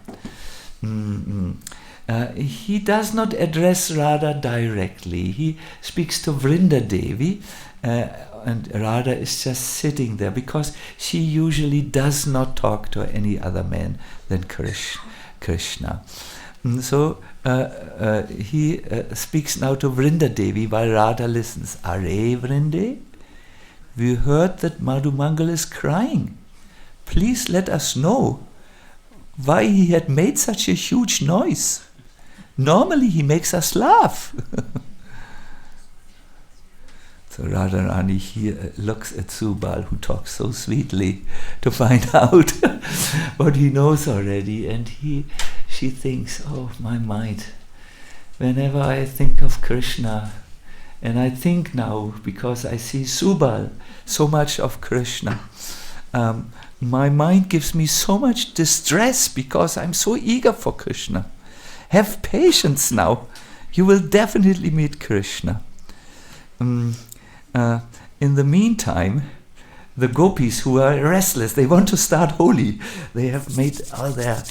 He does not address Radha directly. He speaks to Vrinda Devi, and Radha is just sitting there because she usually does not talk to any other man than Krishna. So he speaks now to Vrinda Devi while Radha listens. Are Vrinde? We heard that Madhumangal is crying. Please let us know why he had made such a huge noise. Normally he makes us laugh. So Radharani here looks at Subal, who talks so sweetly, to find out what he knows already, and she thinks, oh, my mind, whenever I think of Krishna, and I think now, because I see Subal, so much of Krishna, my mind gives me so much distress because I'm so eager for Krishna. Have patience now. You will definitely meet Krishna. In the meantime, the gopis who are restless, they want to start Holi. They have made all their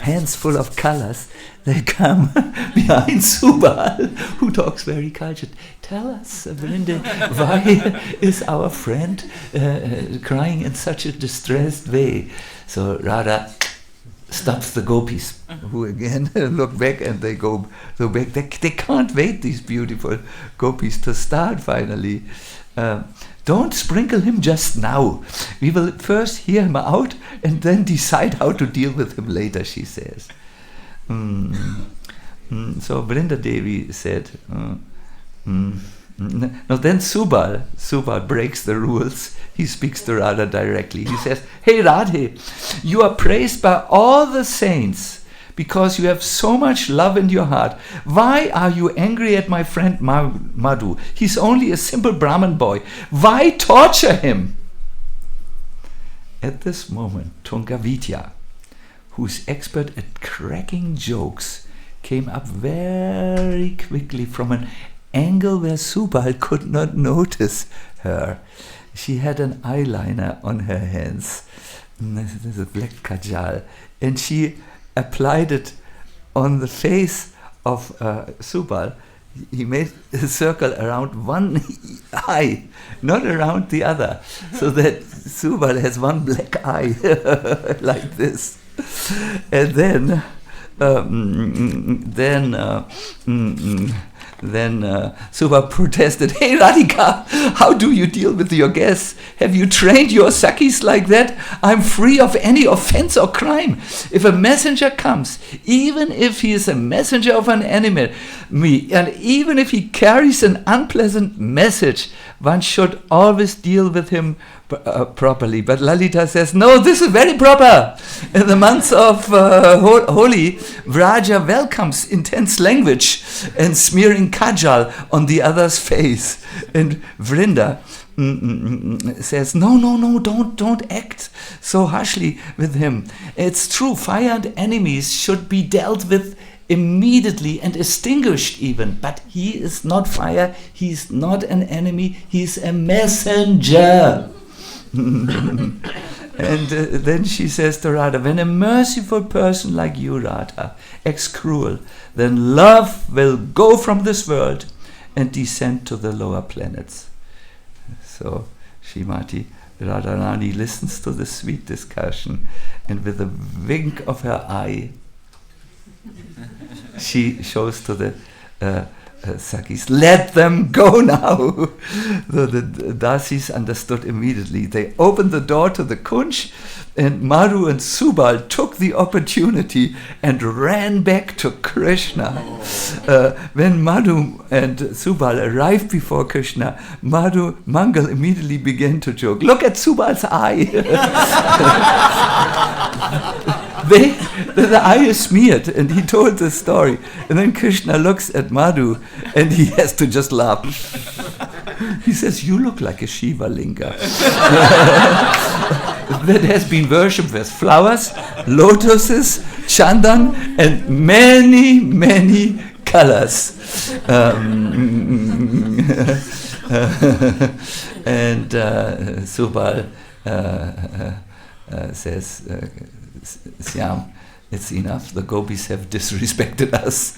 hands full of colors. They come behind Subal, who talks very cultured. Tell us, Vrinda, why is our friend crying in such a distressed way? So Radha stops the gopis, who again look back, and they go back. They can't wait, these beautiful gopis, to start finally. Don't sprinkle him just now. We will first hear him out and then decide how to deal with him later, she says. So Vrinda Devi said, now then Subal breaks the rules. He speaks to Radha directly. He says, hey Radhe, you are praised by all the saints because you have so much love in your heart. Why are you angry at my friend Madhu? He's only a simple Brahmin boy. Why torture him? At this moment, Tungavidya, who's expert at cracking jokes, came up very quickly from an angle where Subal could not notice her. She had an eyeliner on her hands, a black kajal, and she applied it on the face of Subal. He made a circle around one eye, not around the other, so that Subal has one black eye like this. And then Subal protested, "Hey Radhika, how do you deal with your guests? Have you trained your Sakis like that? I'm free of any offense or crime. If a messenger comes, even if he is a messenger of an enemy, and even if he carries an unpleasant message, one should always deal with him properly." But Lalita says, "No, this is very proper. In the months of Holi, Vraja welcomes intense language and smearing kajal on the other's face." And Vrinda says, no, don't act so harshly with him. It's true, fire and enemies should be dealt with immediately and extinguished even, but he is not fire, he is not an enemy, he is a messenger. And then she says to Radha, "When a merciful person like you, Radha, acts cruel, then love will go from this world and descend to the lower planets." So Srimati Radharani listens to the sweet discussion, and with a wink of her eye, she shows to the Sakis, "Let them go now." The Dasis understood immediately. They opened the door to the Kunj, and Madhu and Subal took the opportunity and ran back to Krishna. When Madhu and Subal arrived before Krishna, Mangal immediately began to joke, "Look at Subal's eye." The eye is smeared, and he told the story. And then Krishna looks at Madhu, and he has to just laugh. He says, "You look like a Shiva Linga that has been worshipped with flowers, lotuses, chandan, and many, many colors." And Subal says, "Syam, it's enough. The gopis have disrespected us.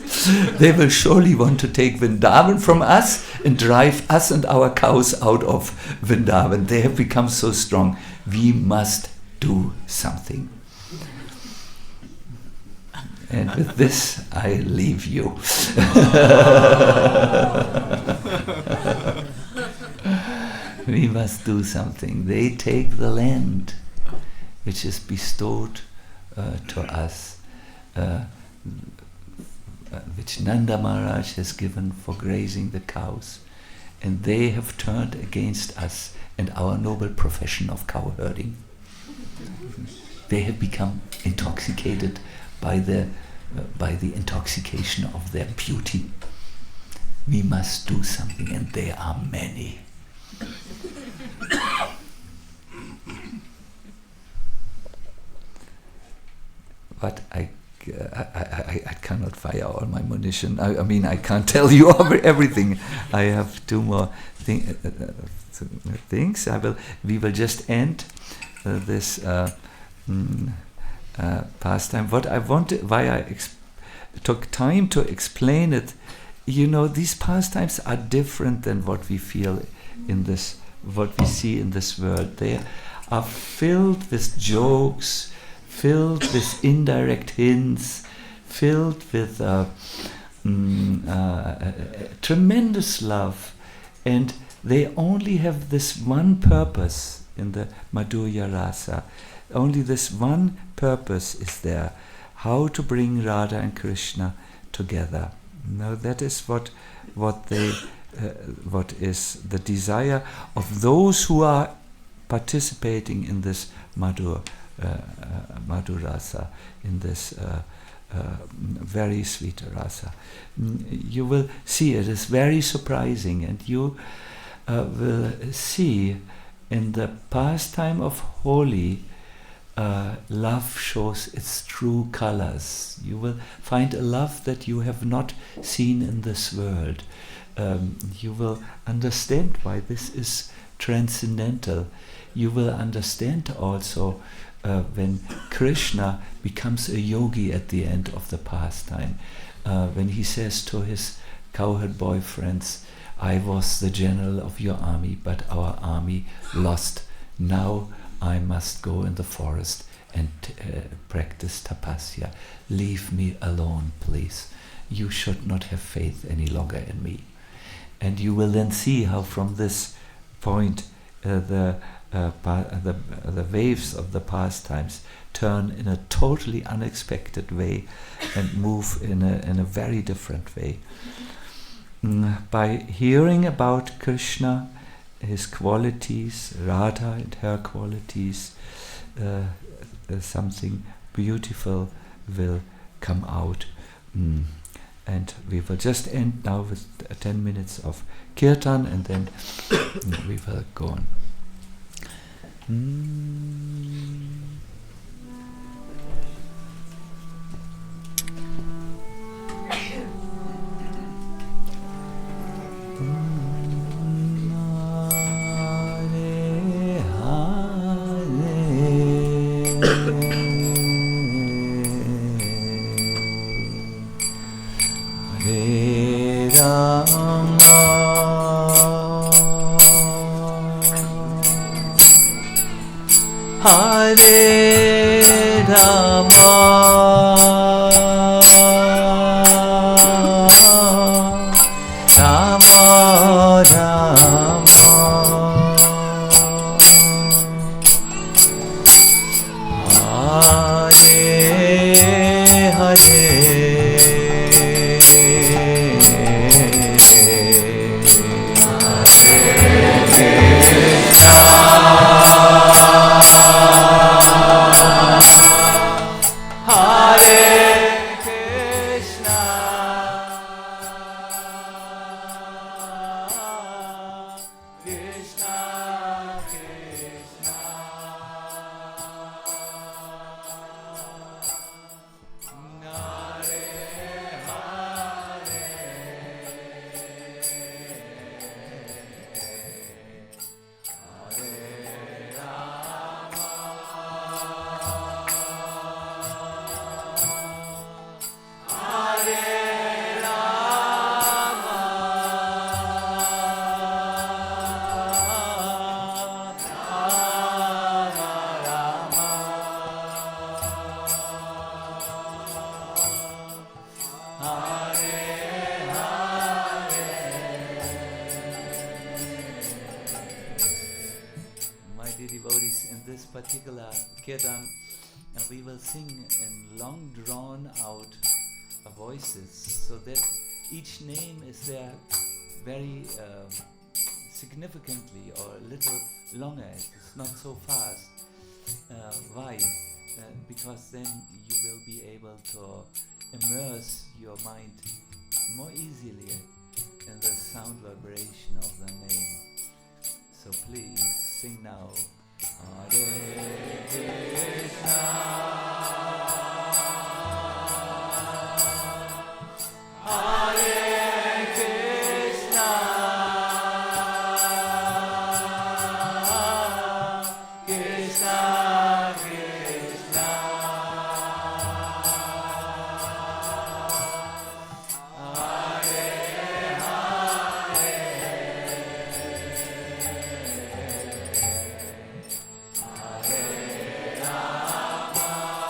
They will surely want to take Vrindavan from us and drive us and our cows out of Vrindavan. They have become so strong. We must do something." And with this, I leave you. We must do something. They take the land which is bestowed to us, which Nanda Maharaj has given for grazing the cows, and they have turned against us and our noble profession of cow herding. They have become intoxicated by the intoxication of their beauty. We must do something, and there are many. But I cannot fire all my munition. I mean, I can't tell you everything. I have two more things. We will just end this pastime. What I wanted, why I took time to explain it. You know, these pastimes are different than what we feel in this, what we see in this world. They are filled with jokes, filled with indirect hints, filled with tremendous love, and they only have this one purpose in the Madhurya Rasa. Only this one purpose is there: how to bring Radha and Krishna together. Now that is what is the desire of those who are participating in this Madhur Rasa, in this very sweet rasa. You will see it is very surprising, and you will see in the pastime of Holi love shows its true colors. You will find a love that you have not seen in this world. You will understand why this is transcendental. You will understand also when Krishna becomes a yogi at the end of the pastime, when he says to his cowherd boyfriends, I was the general of your army, but our army lost. Now I must go in the forest and practice tapasya. Leave me alone, please. You should not have faith any longer in me. And you will then see how from this point the waves of the pastimes turn in a totally unexpected way and move in a very different way. By hearing about Krishna, his qualities, Radha and her qualities, something beautiful will come out. And we will just end now with 10 minutes of kirtan, and then we will go on. Hare Rama, Rama Rama, Hare particular kirtan, we will sing in long drawn out voices, so that each name is there very significantly or a little longer. It's not so fast. Why? Because then you will be able to immerse your mind more easily in the sound vibration of the name. So please sing now. Hare Krishna, Hare Krishna, Krishna Krishna, Hare Hare, Hare Rama,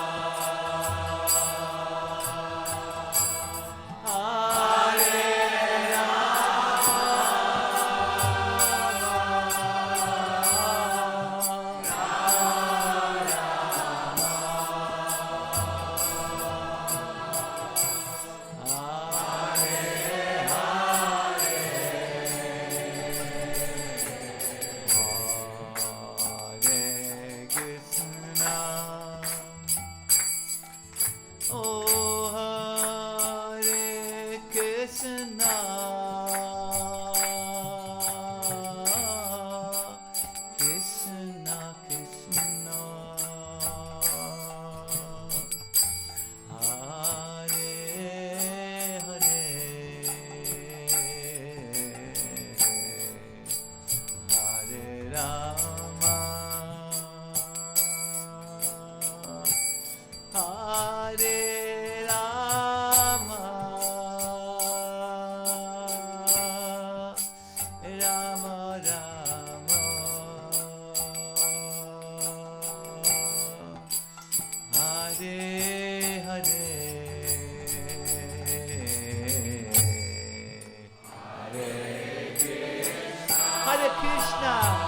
Hare Krishna,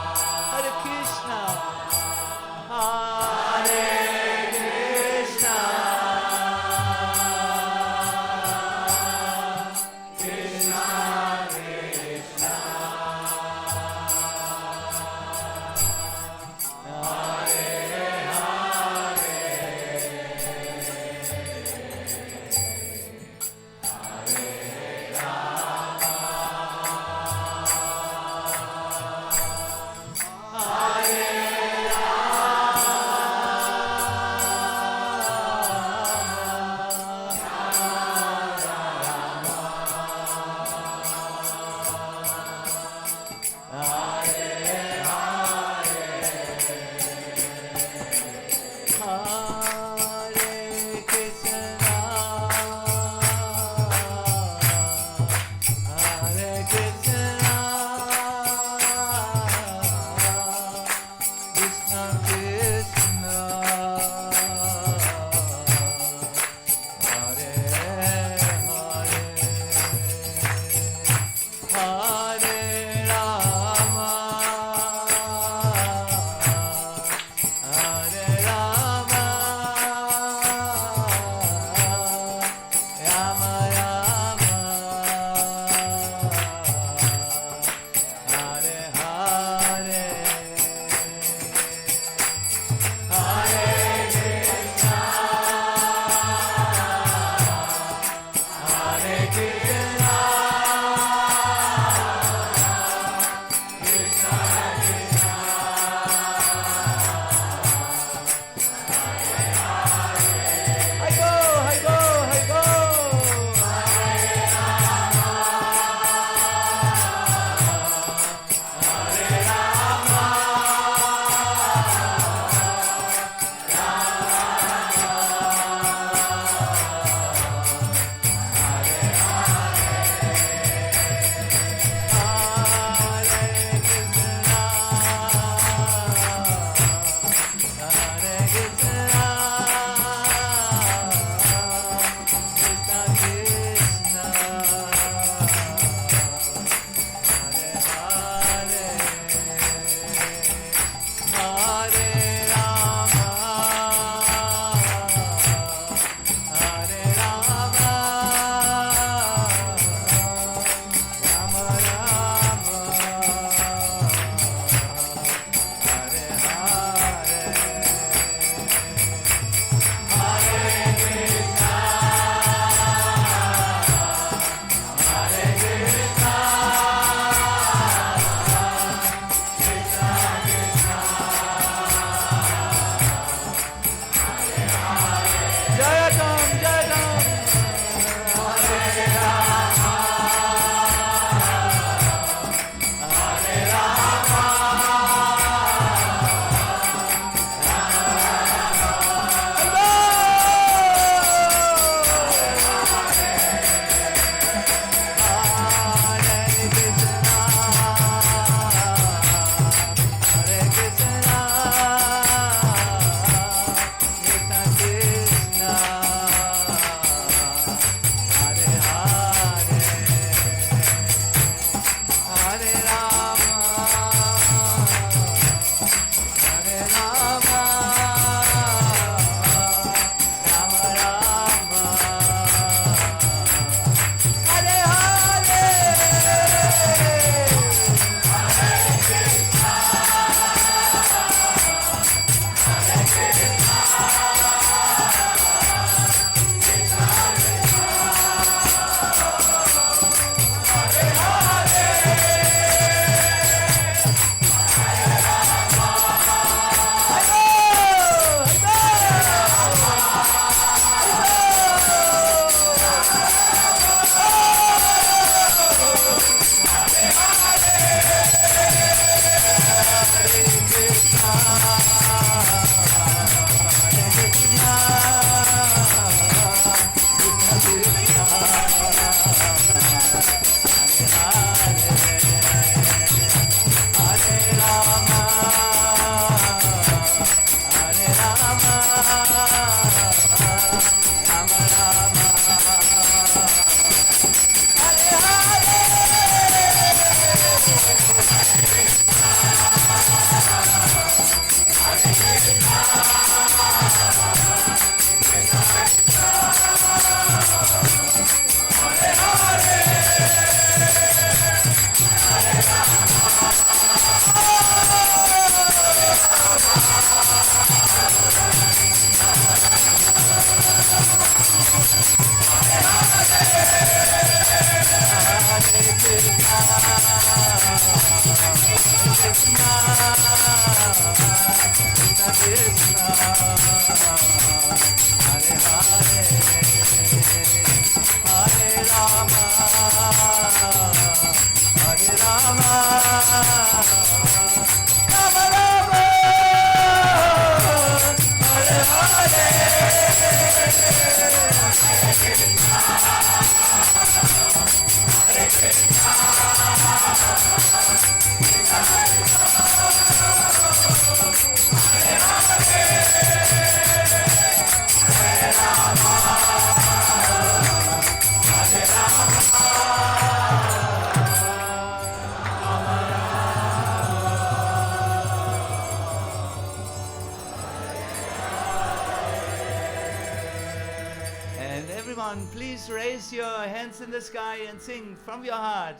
everyone, please raise your hands in the sky and sing from your heart.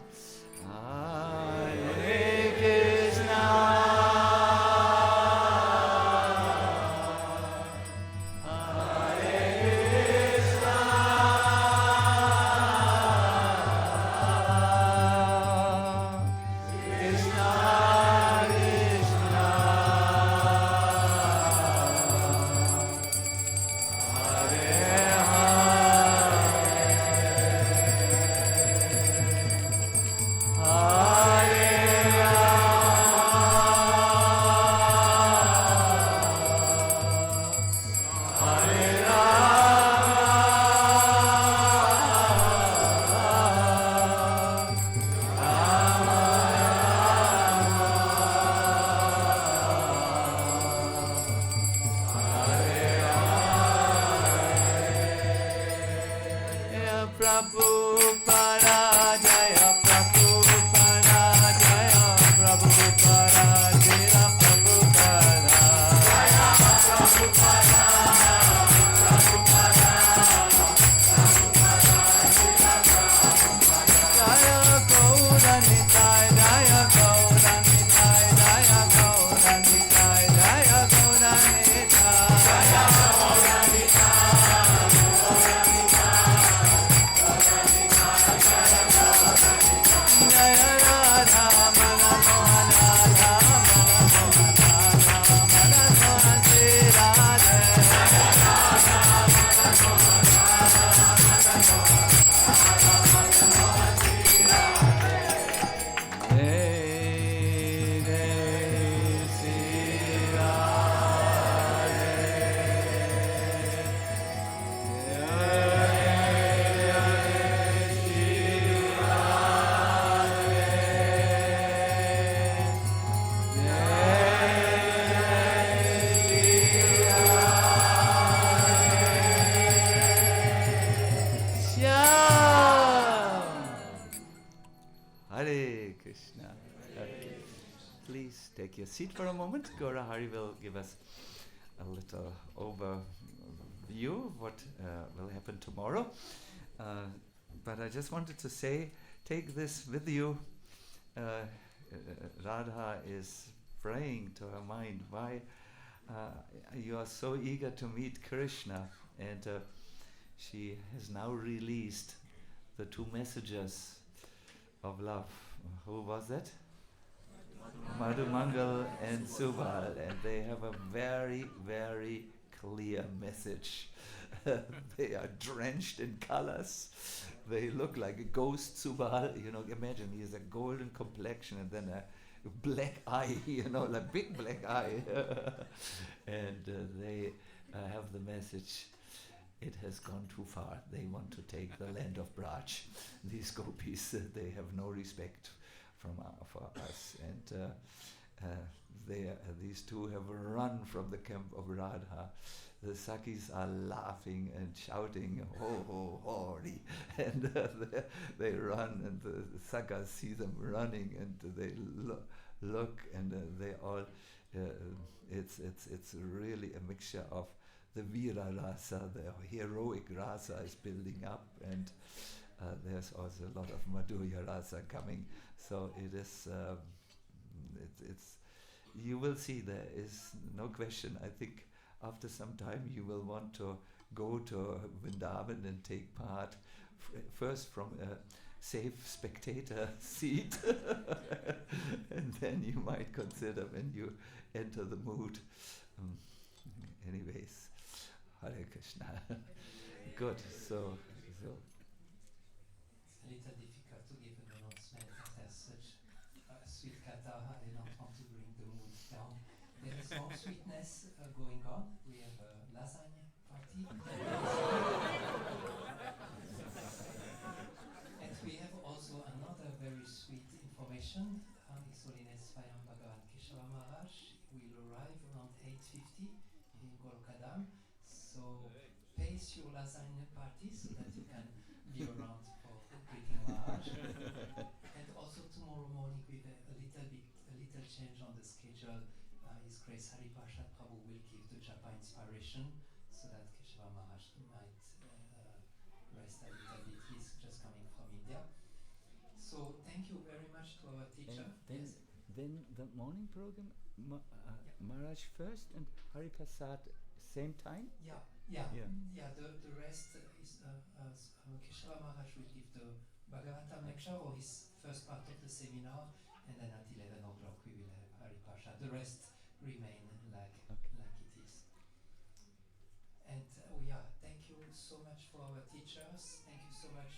Hare Krishna. Please take your seat for a moment. Gora Hari will give us a little overview of what will happen tomorrow. But I just wanted to say, take this with you. Radha is praying to her mind why you are so eager to meet Krishna, and she has now released the two messages of love. Who was that? Madhumangal and Subal, and they have a very, very clear message. They are drenched in colors. They look like a ghost. Subal, imagine he has a golden complexion and then a black eye, like big black eye. And they have the message, it has gone too far. They want to take the land of Braj. These gopis, they have no respect for us, and these two have run from the camp of Radha. The Sakis are laughing and shouting, "Ho ho Holi!" and they run, and the Sakas see them running, and they look, and they all. It's really a mixture of the Vira rasa, the heroic rasa is building up, and there's also a lot of Madhurya rasa coming. So it is. It's. You will see. There is no question. I think after some time you will want to go to Vrindavan and take part. First from a safe spectator seat, and then you might consider when you enter the mood. Anyways, Hare Krishna. Good. So. It's a little difficult to give an announcement after such a sweet kata. I don't want to bring the mood down. There is more sweetness going on. We have a lasagna party. And we have also another very sweet information. His Holiness Swayam Bhagavan Keshava Maharaj will arrive around 8:50 in Golokadam. So pace your lasagna party so that you can be around for greeting Maharaj. And also tomorrow morning with a little change on the schedule, His Grace Hari Prasad Prabhu will give the Japa inspiration so that Keshava Maharaj might a little bit. He's just coming from India. So thank you very much to our teacher. And Yes. then the morning program, Yeah. Maharaj first and Hari Prasad same time? Yeah. The rest is Keshava Maharaj will give the Bhagavatam lecture or his first part of the seminar, and then at 11 o'clock we will have Hari Prasad. The rest remain like it is. And thank you so much for our teachers. Thank you so much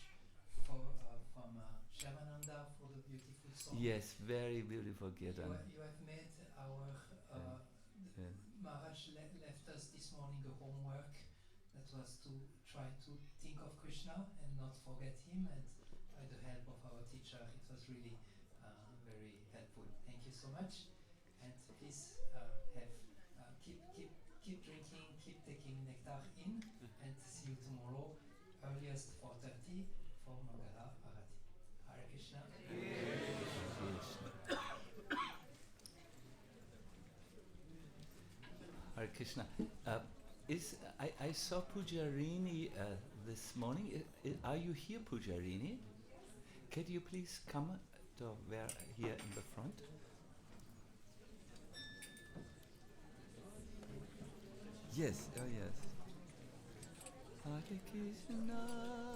for from Shyamananda for the beautiful song. Yes, very beautiful You kirtan. have made our Maharaj left us this morning a homework that was to try to think of Krishna and not forget him, and by the help of our teacher it was really very helpful. Thank you so much, and please keep drinking, keep taking nectar in, and see you tomorrow, earliest 4:30 for Mangala Arati. Hare Krishna. Hare Krishna. I saw Pujarini this morning. Are you here, Pujarini? Could you please come to where here in the front? Yes, oh yes. Hare Krishna.